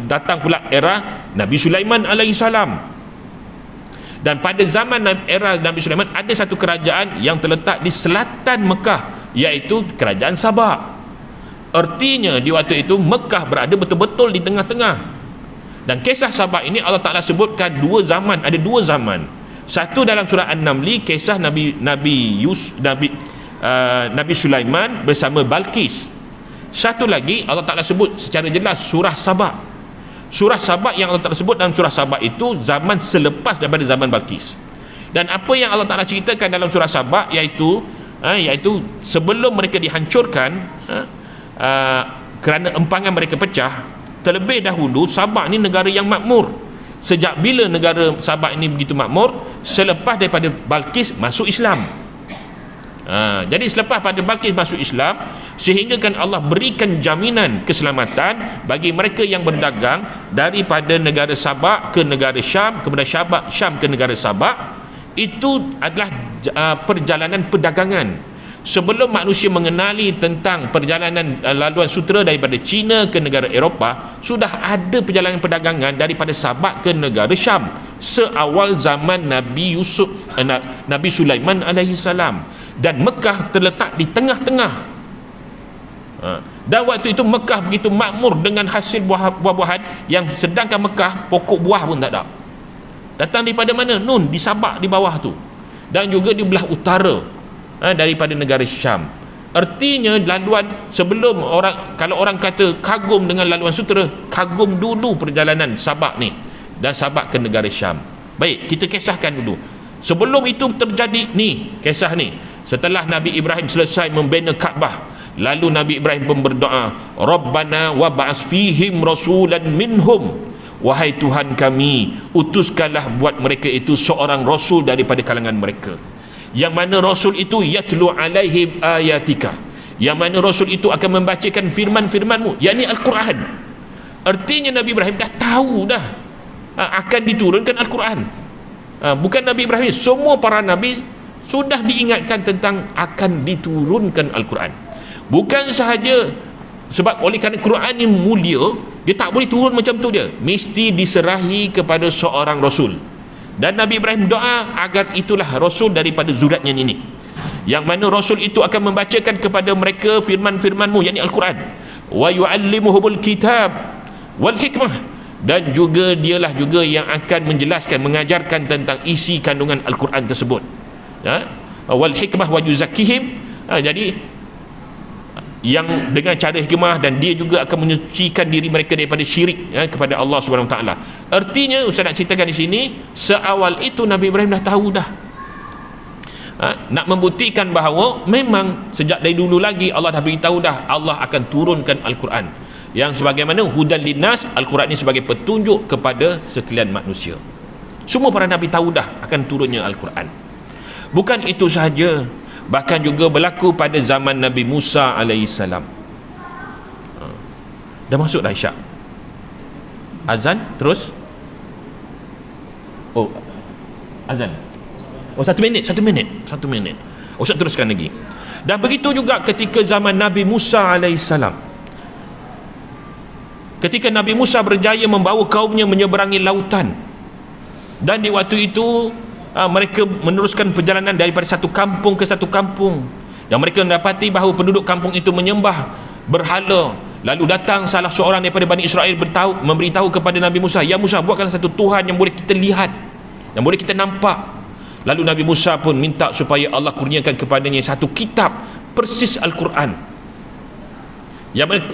datang pula era Nabi Sulaiman alaihissalam. Dan pada zaman era Nabi Sulaiman ada satu kerajaan yang terletak di selatan Mekah, iaitu kerajaan Sabak. Artinya di waktu itu Mekah berada betul-betul di tengah-tengah. Dan kisah Sabak ini Allah Ta'ala sebutkan ada dua zaman. Satu dalam surah An-Naml, kisah Nabi Sulaiman bersama Balqis. Satu lagi Allah Ta'ala sebut secara jelas surah Sabak. Surah Sabak yang Allah Ta'ala sebut dalam surah Sabak itu zaman selepas daripada zaman Balqis. Dan apa yang Allah Ta'ala ceritakan dalam surah Sabak iaitu sebelum mereka dihancurkan kerana empangan mereka pecah, terlebih dahulu Sabak ni negara yang makmur. Sejak bila negara Sabak ini begitu makmur? Selepas daripada Balqis masuk Islam. Jadi selepas pada Balqis masuk Islam, sehingga kan Allah berikan jaminan keselamatan bagi mereka yang berdagang daripada negara Sabak ke negara Syam, kemudian Syam ke negara Sabak. Itu adalah perjalanan perdagangan. Sebelum manusia mengenali tentang perjalanan laluan sutera daripada China ke negara Eropah, sudah ada perjalanan perdagangan daripada Sabak ke negara Syam seawal zaman Nabi Sulaiman alaihissalam. Dan Mekah terletak di tengah-tengah. Dan waktu itu Mekah begitu makmur dengan hasil buah-buahan, yang sedangkan Mekah pokok buah pun tak ada. Datang daripada mana? Di Sabak di bawah tu. Dan juga di belah utara daripada negara Syam. Artinya laluan sebelum kalau orang kata kagum dengan laluan sutera, kagum dulu perjalanan Sabak ni dan Sabak ke negara Syam. Baik, kita kisahkan dulu. Sebelum itu terjadi kisah ni. Setelah Nabi Ibrahim selesai membina Kaabah, lalu Nabi Ibrahim pun berdoa, Rabbana wa ba'as fihim rasulan minhum. Wahai Tuhan kami, utuskanlah buat mereka itu seorang rasul daripada kalangan mereka, yang mana rasul itu yatlu alaihim ayatika, yang mana rasul itu akan membacakan firman-firmanmu, yakni Al-Quran. Artinya Nabi Ibrahim dah tahu akan diturunkan Al-Quran. Bukan Nabi Ibrahim, semua para Nabi sudah diingatkan tentang akan diturunkan Al-Quran. Bukan sahaja sebab oleh kerana Quran ini mulia, dia tak boleh turun macam tu dia, mesti diserahi kepada seorang rasul. Dan Nabi Ibrahim doa agar itulah rasul daripada zuriatnya ini, yang mana rasul itu akan membacakan kepada mereka firman-firmanmu, yakni Al-Quran. Wa yu'allimuhumul kitab wal hikmah, dan juga dialah juga yang akan menjelaskan, mengajarkan tentang isi kandungan Al-Quran tersebut. Wal hikmah wa yuzakkihim. Jadi yang dengan cara hikmah, dan dia juga akan menyucikan diri mereka daripada syirik kepada Allah Subhanahu Wa Taala. Artinya Ustaz nak ceritakan di sini, seawal itu Nabi Ibrahim dah tahu dah. Nak membuktikan bahawa memang sejak dari dulu lagi Allah dah beritahu dah Allah akan turunkan Al-Quran, yang sebagaimana hudan linnas, Al-Quran ini sebagai petunjuk kepada sekalian manusia. Semua para Nabi tahu dah akan turunnya Al-Quran. Bukan itu sahaja, Bahkan juga berlaku pada zaman Nabi Musa alaihissalam. Dah masuk dah isyak. Azan terus. Oh, azan. Oh, 1 minit. Ustaz teruskan lagi. Dan begitu juga ketika zaman Nabi Musa alaihissalam. Ketika Nabi Musa berjaya membawa kaumnya menyeberangi lautan, dan di waktu itu mereka meneruskan perjalanan daripada satu kampung ke satu kampung, dan mereka mendapati bahawa penduduk kampung itu menyembah berhala. Lalu datang salah seorang daripada Bani Israel memberitahu kepada Nabi Musa, "Ya Musa, buatkanlah satu Tuhan yang boleh kita lihat, yang boleh kita nampak." Lalu Nabi Musa pun minta supaya Allah kurniakan kepadanya satu kitab persis Al-Quran. Yang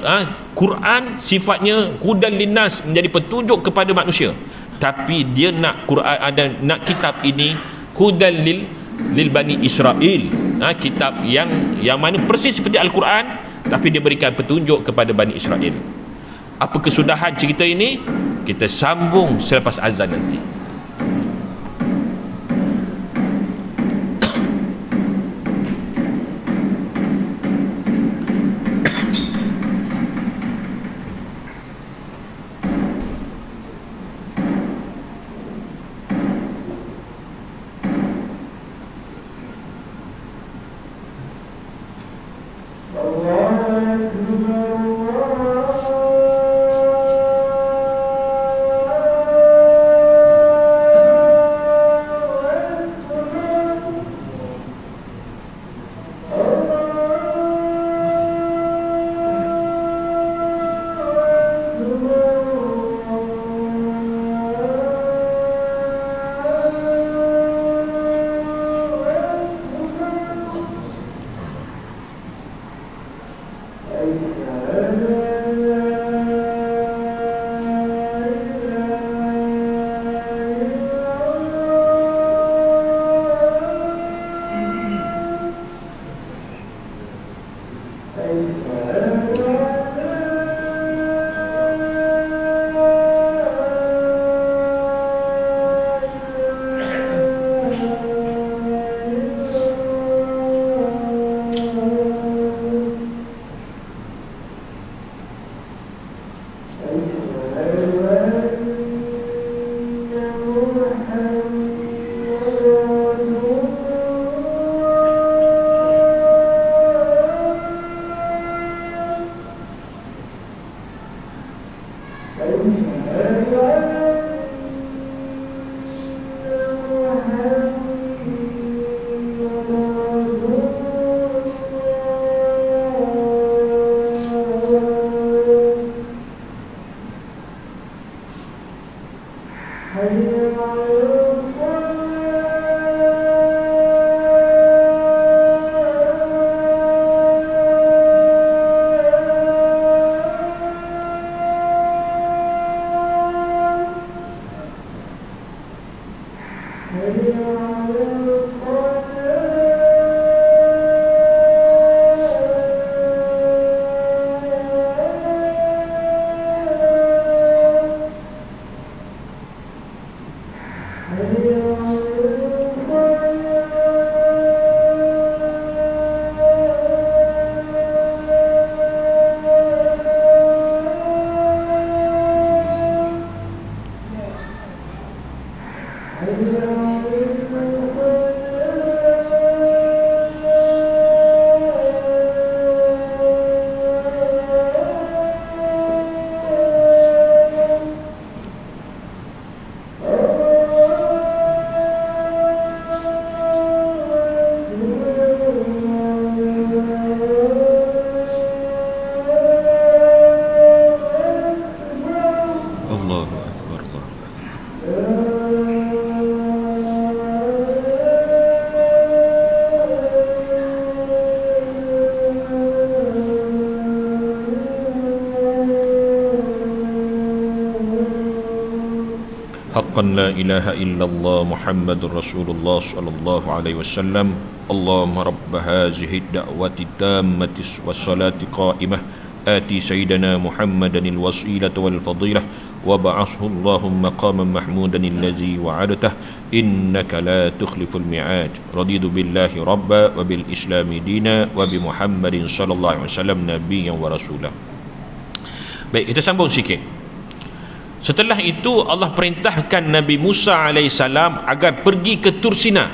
Quran sifatnya hudan linnas, menjadi petunjuk kepada manusia. Tapi dia nak Quran, ada nak kitab ini hudan lil Bani Israel. Kitab yang mana persis seperti Al-Quran, tapi dia berikan petunjuk kepada Bani Israel. Apa kesudahan cerita ini? Kita sambung selepas azan nanti. Haqqan la ilaha illallah Muhammadur Rasulullah sallallahu alaihi wasallam. Allahumma rabb hazihi ad-da'wati tammati was-salati qa'imah ati sayyidina Muhammadanil wasilata wal fadilah wa ba'athu Allahumma maqaman mahmudan allazi wa'adtah innaka la tukhliful mi'ad raditu billahi rabba wa bil islami dina wa bi Muhammadin sallallahu alaihi wasallam nabiyyan wa rasulah. Baik, kita sambung sikit. Setelah itu Allah perintahkan Nabi Musa alaihissalam agar pergi ke Tursina.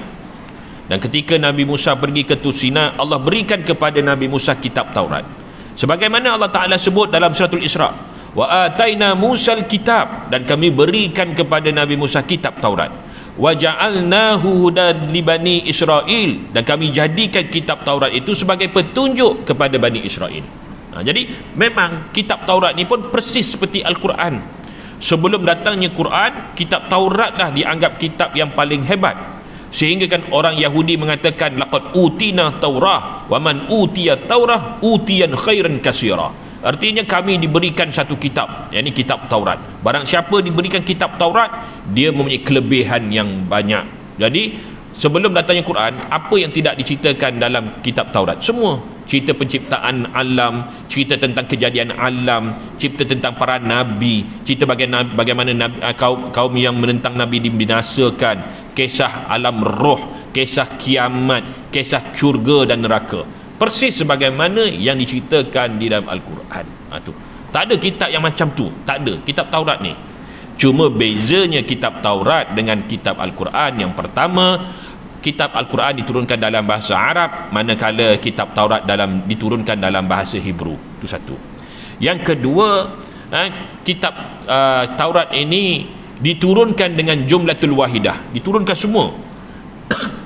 Dan ketika Nabi Musa pergi ke Tursina, Allah berikan kepada Nabi Musa kitab Taurat. Sebagaimana Allah Ta'ala sebut dalam suratul Isra, wa ataina Musal kitab, dan kami berikan kepada Nabi Musa kitab Taurat. Wa ja'alnahu hudan li bani Israel, dan kami jadikan kitab Taurat itu sebagai petunjuk kepada Bani Israel. Jadi memang kitab Taurat ni pun persis seperti Al-Quran. Sebelum datangnya Quran, kitab Taurat dah dianggap kitab yang paling hebat, sehingga kan orang Yahudi mengatakan laqad utina taurah wa man utiya taurah utiyan khairan katsira. Artinya kami diberikan satu kitab, yakni kitab Taurat. Barang siapa diberikan kitab Taurat, dia mempunyai kelebihan yang banyak. Jadi sebelum datangnya Quran, apa yang tidak diceritakan dalam kitab Taurat? Semua cerita penciptaan alam, cerita tentang kejadian alam, cerita tentang para nabi, cerita bagaimana kaum yang menentang nabi dibinasakan, kisah alam roh, kisah kiamat, kisah syurga dan neraka. Persis sebagaimana yang diceritakan di dalam Al-Quran. Tak ada kitab yang macam tu, tak ada kitab Taurat ni. Cuma bezanya kitab Taurat dengan kitab Al-Quran, yang pertama, kitab Al-Quran diturunkan dalam bahasa Arab, manakala kitab Taurat diturunkan dalam bahasa Hebrew. Itu satu. Yang kedua, kitab Taurat ini diturunkan dengan jumlatul wahidah, diturunkan semua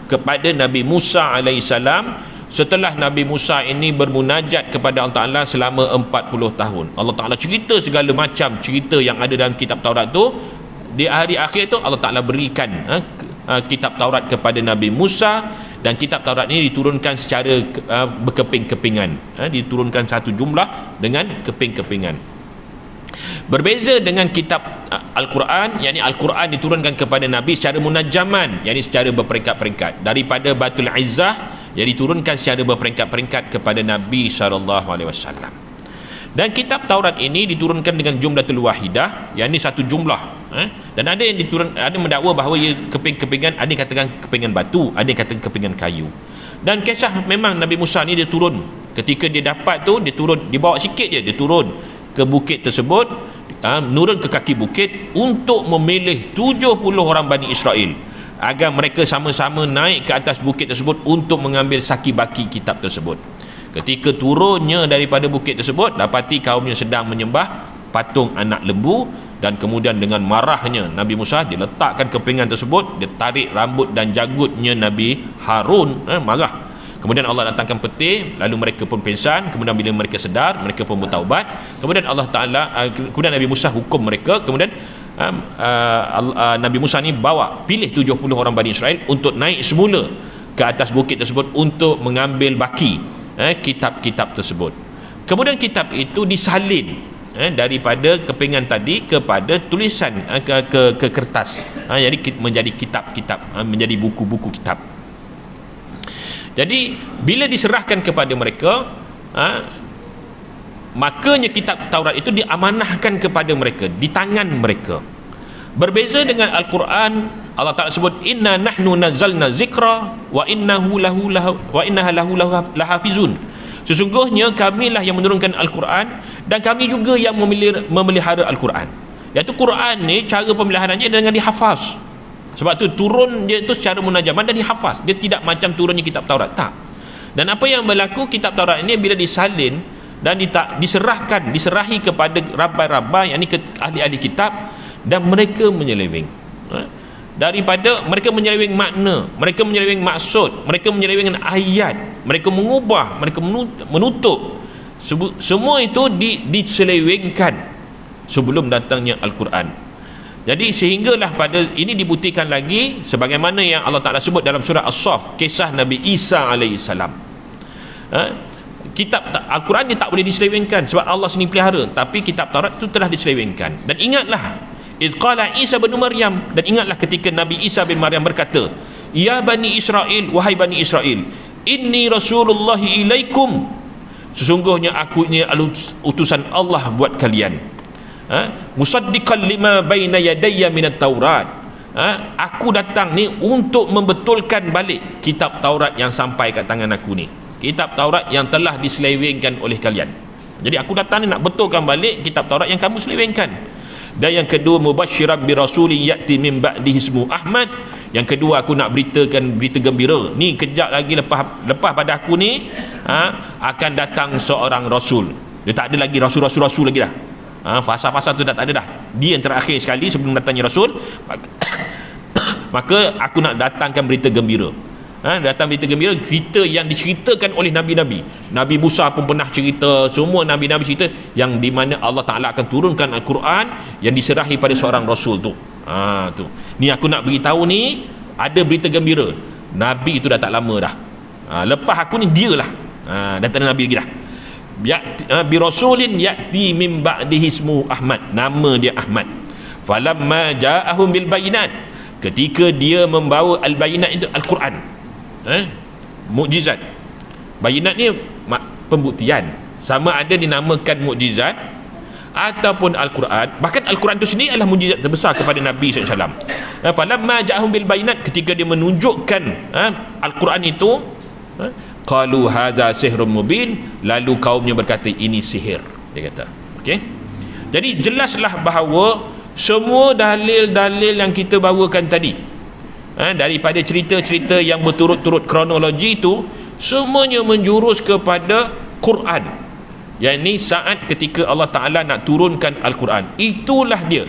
kepada Nabi Musa alaihissalam. Setelah Nabi Musa ini bermunajat kepada Allah Ta'ala selama 40 tahun, Allah Ta'ala cerita segala macam cerita yang ada dalam kitab Taurat tu. Di hari akhir tu Allah Ta'ala berikan kitab Taurat kepada Nabi Musa, dan kitab Taurat ini diturunkan secara berkeping-kepingan, diturunkan satu jumlah dengan keping-kepingan. Berbeza dengan kitab Al-Quran, yakni Al-Quran diturunkan kepada Nabi secara munajaman, yakni secara berperingkat-peringkat. Daripada Batul Izzah, yang diturunkan secara berperingkat-peringkat kepada Nabi SAW. Dan kitab Taurat ini diturunkan dengan jumlatul wahidah, yakni satu jumlah. Dan ada yang ada mendakwa bahawa ia keping-kepingan, ada yang katakan kepingan batu, ada yang katakan kepingan kayu. Dan kisah memang Nabi Musa ni dia turun, ketika dia dapat tu, dia turun, dia bawa sikit je, dia turun ke bukit tersebut, menurun ke kaki bukit untuk memilih 70 orang Bani Israel agar mereka sama-sama naik ke atas bukit tersebut untuk mengambil saki baki kitab tersebut. Ketika turunnya daripada bukit tersebut, dapati kaumnya sedang menyembah patung anak lembu, dan kemudian dengan marahnya Nabi Musa, dia letakkan kepingan tersebut, dia tarik rambut dan jaggutnya Nabi Harun, marah. Kemudian Allah datangkan petir, lalu mereka pun pingsan. Kemudian bila mereka sedar, mereka pun bertaubat. Kemudian Allah Ta'ala, kemudian Nabi Musa hukum mereka. Kemudian Nabi Musa ni pilih 70 orang Bani Israel untuk naik semula ke atas bukit tersebut untuk mengambil baki kitab-kitab tersebut. Kemudian kitab itu disalin daripada kepingan tadi kepada tulisan, ke kertas, jadi menjadi kitab-kitab, menjadi buku-buku kitab. Jadi bila diserahkan kepada mereka, makanya kitab Taurat itu diamanahkan kepada mereka, di tangan mereka. Berbeza dengan Al-Quran, Allah Ta'ala sebut inna nahnu nazzalna zikra wa innahu lahu lahafizun. Sesungguhnya kamilah yang menurunkan Al-Quran, dan kami juga yang memelihara Al-Quran. Iaitu Quran ni cara pemeliharaannya dengan dihafaz. Sebab tu turun dia tu secara munajaman dan dihafaz. Dia tidak macam turunnya kitab Taurat, tak. Dan apa yang berlaku, kitab Taurat ini bila disalin dan diserahi kepada rabai-rabai, yakni ahli-ahli kitab, dan mereka menyeleweng. Daripada mereka menyeleweng makna, mereka menyeleweng maksud, mereka menyeleweng ayat, mereka mengubah, mereka menutup. Semua itu diselewengkan sebelum datangnya Al-Quran. Jadi sehinggalah pada ini dibuktikan lagi sebagaimana yang Allah Ta'ala sebut dalam surah As-Saff, kisah Nabi Isa alaihissalam. Kitab Al-Quran ni tak boleh diselewengkan sebab Allah sendiri pelihara, tapi kitab Taurat itu telah diselewengkan. Dan ingatlah idh qala Isa bin Maryam, dan ingatlah ketika Nabi Isa bin Maryam berkata, ya Bani Israel, wahai Bani Israel, inni Rasulullahi ilaikum, sesungguhnya aku ini utusan Allah buat kalian. Musaddiqan lima baina yadayya minat Taurat. Aku datang ni untuk membetulkan balik kitab Taurat yang sampai kat tangan aku ni, kitab Taurat yang telah diselewengkan oleh kalian. Jadi aku datang ni nak betulkan balik kitab Taurat yang kamu selewengkan. Dan yang kedua, mubasyiran bi rasulin ya'ti min ba'dihi ismu Ahmad. Yang kedua, aku nak beritakan berita gembira. Ni kejap lagi lepas pada aku ni akan datang seorang rasul. Dia tak ada lagi rasul lagi dah. Fasa-fasa tu dah tak ada dah. Dia yang terakhir sekali sebelum datangnya rasul. Maka aku nak datangkan berita gembira. Datang berita gembira, cerita yang diceritakan oleh nabi-nabi. Nabi Musa pun pernah cerita, semua nabi-nabi cerita, yang di mana Allah Ta'ala akan turunkan Al-Quran yang diserahi pada seorang rasul tu. Tu. Ni aku nak beritahu ni, ada berita gembira. Nabi tu dah tak lama dah. Lepas aku ni dia lah. Dah tak ada nabi lagi dah. Bi rasulin ya'ti min ba'dihi ismu Ahmad. Nama dia Ahmad. Falamma ja'ahum bil bayinat. Ketika dia membawa al-bayinat itu Al-Quran. Mukjizat. Bayinat ni pembuktian, sama ada dinamakan mukjizat ataupun Al-Quran. Bahkan Al-Quran itu sendiri adalah mukjizat terbesar kepada Nabi SAW. Falamma ja'ahum bil bayinat, ketika dia menunjukkan Al-Quran itu, qalu hadza sihrun mubin, lalu kaumnya berkata ini sihir, dia kata. Okey, jadi jelaslah bahawa semua dalil-dalil yang kita bawakan tadi, daripada cerita-cerita yang berturut-turut kronologi itu, semuanya menjurus kepada Quran. Yang ini saat ketika Allah Ta'ala nak turunkan Al-Quran, itulah dia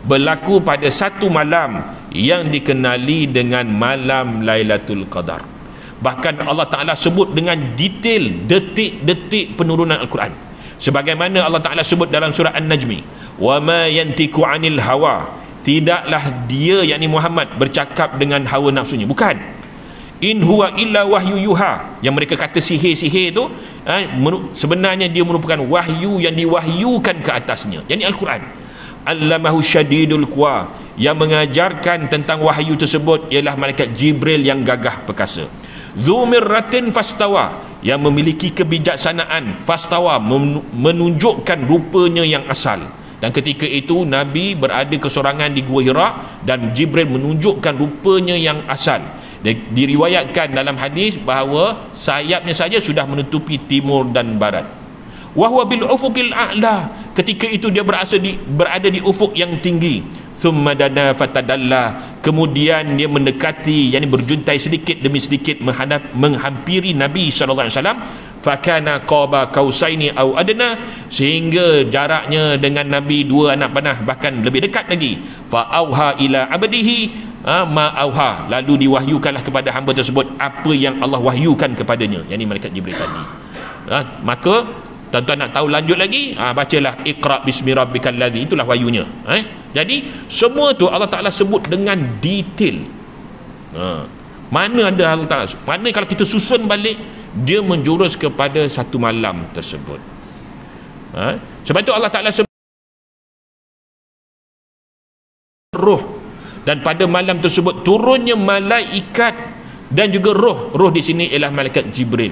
berlaku pada satu malam yang dikenali dengan malam Lailatul Qadar. Bahkan Allah Ta'ala sebut dengan detail detik-detik penurunan Al-Quran, sebagaimana Allah Ta'ala sebut dalam surah An-Najmi, wa ma yantiku anil hawa, tidaklah dia, yakni Muhammad, bercakap dengan hawa nafsunya. Bukan. In huwa illa wahyu yuha, yang mereka kata sihir-sihir tu, sebenarnya dia merupakan wahyu yang diwahyukan ke atasnya, yakni Al-Quran. Allamahu syadidul quwa, yang mengajarkan tentang wahyu tersebut ialah malaikat Jibril yang gagah perkasa. Dzumirratin fastawa, yang memiliki kebijaksanaan. Fastawa, menunjukkan rupanya yang asal. Dan ketika itu Nabi berada kesorangan di Gua Hira dan Jibril menunjukkan rupanya yang asal. Diriwayatkan dalam hadis bahawa sayapnya saja sudah menutupi timur dan barat. Wa huwa bil ufuqil a'la, ketika itu dia berada di ufuk yang tinggi. Thumma dana fatadalla, kemudian dia mendekati, yakni berjuntai sedikit demi sedikit menghampiri Nabi sallallahu alaihi wasallam. Fakana qaba kausaini au adna, sehingga jaraknya dengan Nabi dua anak panah, bahkan lebih dekat lagi. Fa auha ila abdihi ma auha, lalu diwahyukanlah kepada hamba tersebut apa yang Allah wahyukan kepadanya, yakni malaikat Jibril tadi. Maka tuan-tuan nak tahu lanjut lagi, bacalah Iqra bismi rabbikal ladzi, itulah wahyunya. Jadi semua tu Allah Ta'ala sebut dengan detail. Mana ada Allah Ta'ala, mana kalau kita susun balik, dia menjurus kepada satu malam tersebut. Sebab itu Allah Ta'ala sebut roh, dan pada malam tersebut turunnya malaikat dan juga roh. Roh di sini ialah malaikat Jibril.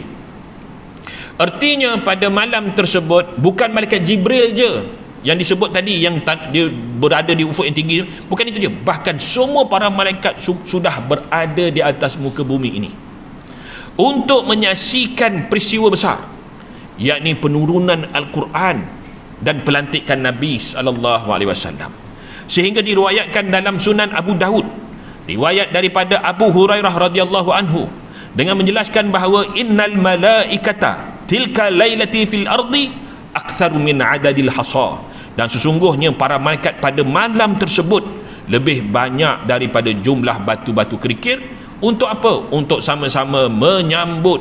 Artinya pada malam tersebut bukan malaikat Jibril je yang disebut tadi, yang dia berada di ufuk yang tinggi, bukan itu je, bahkan semua para malaikat sudah berada di atas muka bumi ini untuk menyaksikan peristiwa besar, yakni penurunan Al-Quran dan pelantikan Nabi SAW. Sehingga diriwayatkan dalam Sunan Abu Dawud, riwayat daripada Abu Hurairah radhiyallahu anhu, dengan menjelaskan bahawa innal malaikata tilka lailati fil ardi aktsaru min adadil hasa, dan sesungguhnya para malaikat pada malam tersebut lebih banyak daripada jumlah batu-batu kerikil. Untuk apa? Untuk sama-sama menyambut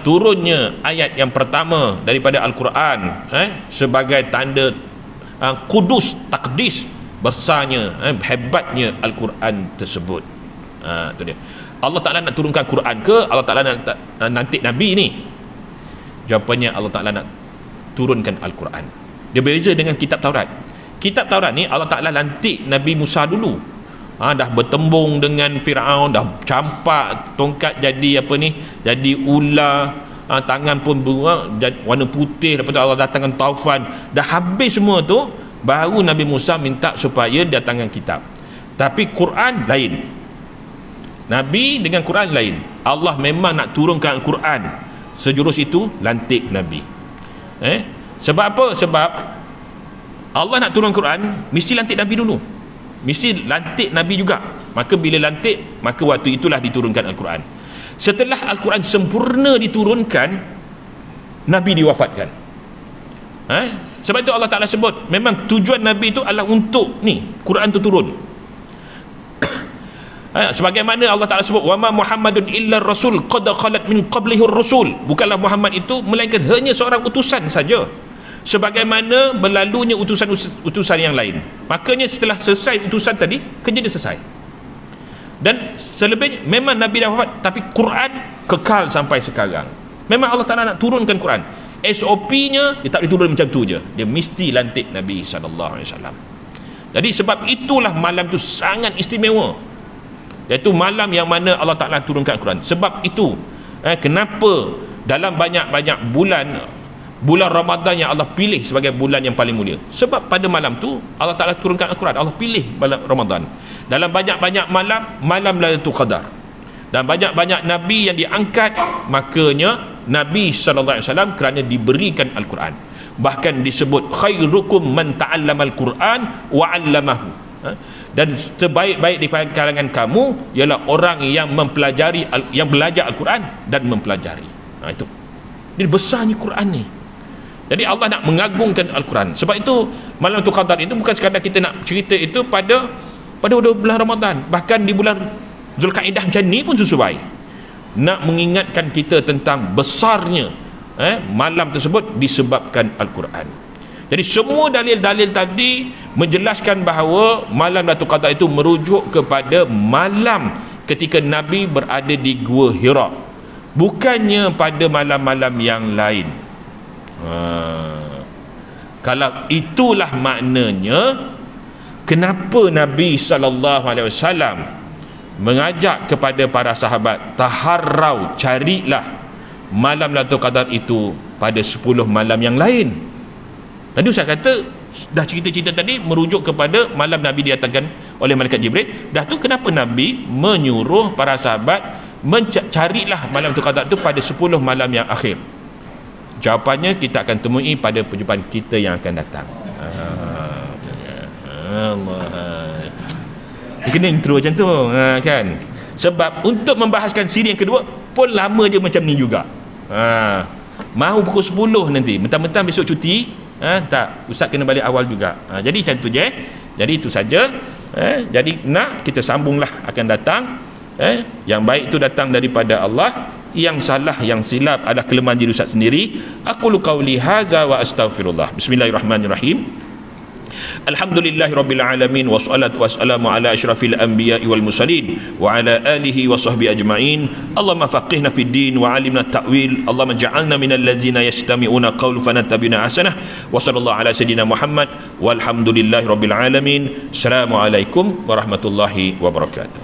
turunnya ayat yang pertama daripada Al-Quran, sebagai tanda kudus, takdis besarnya, hebatnya Al-Quran tersebut. Itu dia. Allah Ta'ala nak turunkan Quran ke Allah Ta'ala nak nanti Nabi ni? Jawapannya Allah Ta'ala nak turunkan Al-Quran. Dia berbeza dengan kitab Taurat. Kitab Taurat ni Allah Ta'ala lantik Nabi Musa dulu. Dah bertembung dengan Firaun, dah campak tongkat jadi jadi ular, tangan pun warna putih. Lepas tu Allah datangkan taufan, dah habis semua tu. baru Nabi Musa minta supaya datangkan kitab. Tapi Quran lain. Nabi dengan Quran lain. Allah memang nak turunkan Al-Quran, sejurus itu lantik Nabi. Sebab apa? Sebab Allah nak turun Quran, mesti lantik Nabi dulu, mesti lantik Nabi juga. Maka bila lantik, maka waktu itulah diturunkan Al-Quran. Setelah Al-Quran sempurna diturunkan, Nabi diwafatkan. Sebab itu Allah Ta'ala sebut memang tujuan Nabi itu adalah untuk ni Quran itu turun. Sebagaimana Allah Ta'ala sebut, wa ma Muhammadun illa rasul qad khalat min qablihi ar-rusul. Bukanlah Muhammad itu melainkan hanya seorang utusan saja, sebagaimana berlalunya utusan yang lain. Makanya setelah selesai utusan tadi, kerja dia selesai. Dan selebihnya memang Nabi dah wafat, tapi Quran kekal sampai sekarang. Memang Allah Ta'ala nak turunkan Quran, SOP-nya dia tak boleh turun macam tu je, dia mesti lantik Nabi SAW. Jadi sebab itulah malam tu sangat istimewa, iaitu malam yang mana Allah Ta'ala turunkan Quran. Sebab itu kenapa dalam banyak-banyak bulan Ramadan yang Allah pilih sebagai bulan yang paling mulia, sebab pada malam tu Allah Ta'ala turunkan Al-Quran. Allah pilih malam Ramadan. Dalam banyak-banyak malam Lailatul Qadar, dan banyak-banyak Nabi yang diangkat. Makanya Nabi SAW kerana diberikan Al-Quran, bahkan disebut khairukum man ta'allamal Quran wa 'allamahu. Dan terbaik-baik di kalangan kamu ialah orang yang mempelajari, yang belajar Al-Quran dan mempelajari. Itu jadi besarnya Quran ni. Jadi Allah nak mengagungkan Al-Quran. Sebab itu malam tu Qadar itu bukan sekadar kita nak cerita itu pada bulan Ramadan, bahkan di bulan Zulkaidah macam ni pun sesuai, nak mengingatkan kita tentang besarnya malam tersebut disebabkan Al-Quran. Jadi semua dalil-dalil tadi menjelaskan bahawa malam Lailatul Qadar itu merujuk kepada malam ketika Nabi berada di Gua Hira, bukannya pada malam-malam yang lain. Kalau itulah maknanya, kenapa Nabi SAW mengajak kepada para sahabat, taharrau, carilah malam Lailatul Qadar itu pada 10 malam yang lain. Tadi saya kata dah cerita-cerita tadi merujuk kepada malam Nabi didatangkan oleh malaikat Jibril. Dah tu kenapa Nabi menyuruh para sahabat mencarilah malam Lailatul Qadar itu pada 10 malam yang akhir? Jawapannya kita akan temui pada perjumpaan kita yang akan datang. Allah, dia kena intro macam tu, kan? Sebab untuk membahaskan siri yang kedua pun lama je macam ni juga. Mahu pukul 10 nanti, mentang-mentang besok cuti, tak, ustaz kena balik awal juga. Jadi macam tu je. Jadi itu saja. Jadi nak kita sambunglah akan datang. Yang baik itu datang daripada Allah, yang salah, yang silap adalah kelemahan diri ustaz sendiri. Aqulu qauli hadza wa astaghfirullah. Bismillahirrahmanirrahim. Alhamdulillahirabbil alamin, wassalatu wassalamu ala asyrafil anbiya'i wal mursalin wa ala alihi wa sahbihi ajma'in. Allahumma faqihna fid din wa 'allimna at-ta'wil. Allahumma ja'alna minal ladzina yastami'una qawla fanattabi'na ahsanah. Wa sallallahu ala sayidina Muhammad walhamdulillahirabbil alamin. Assalamualaikum warahmatullahi wabarakatuh.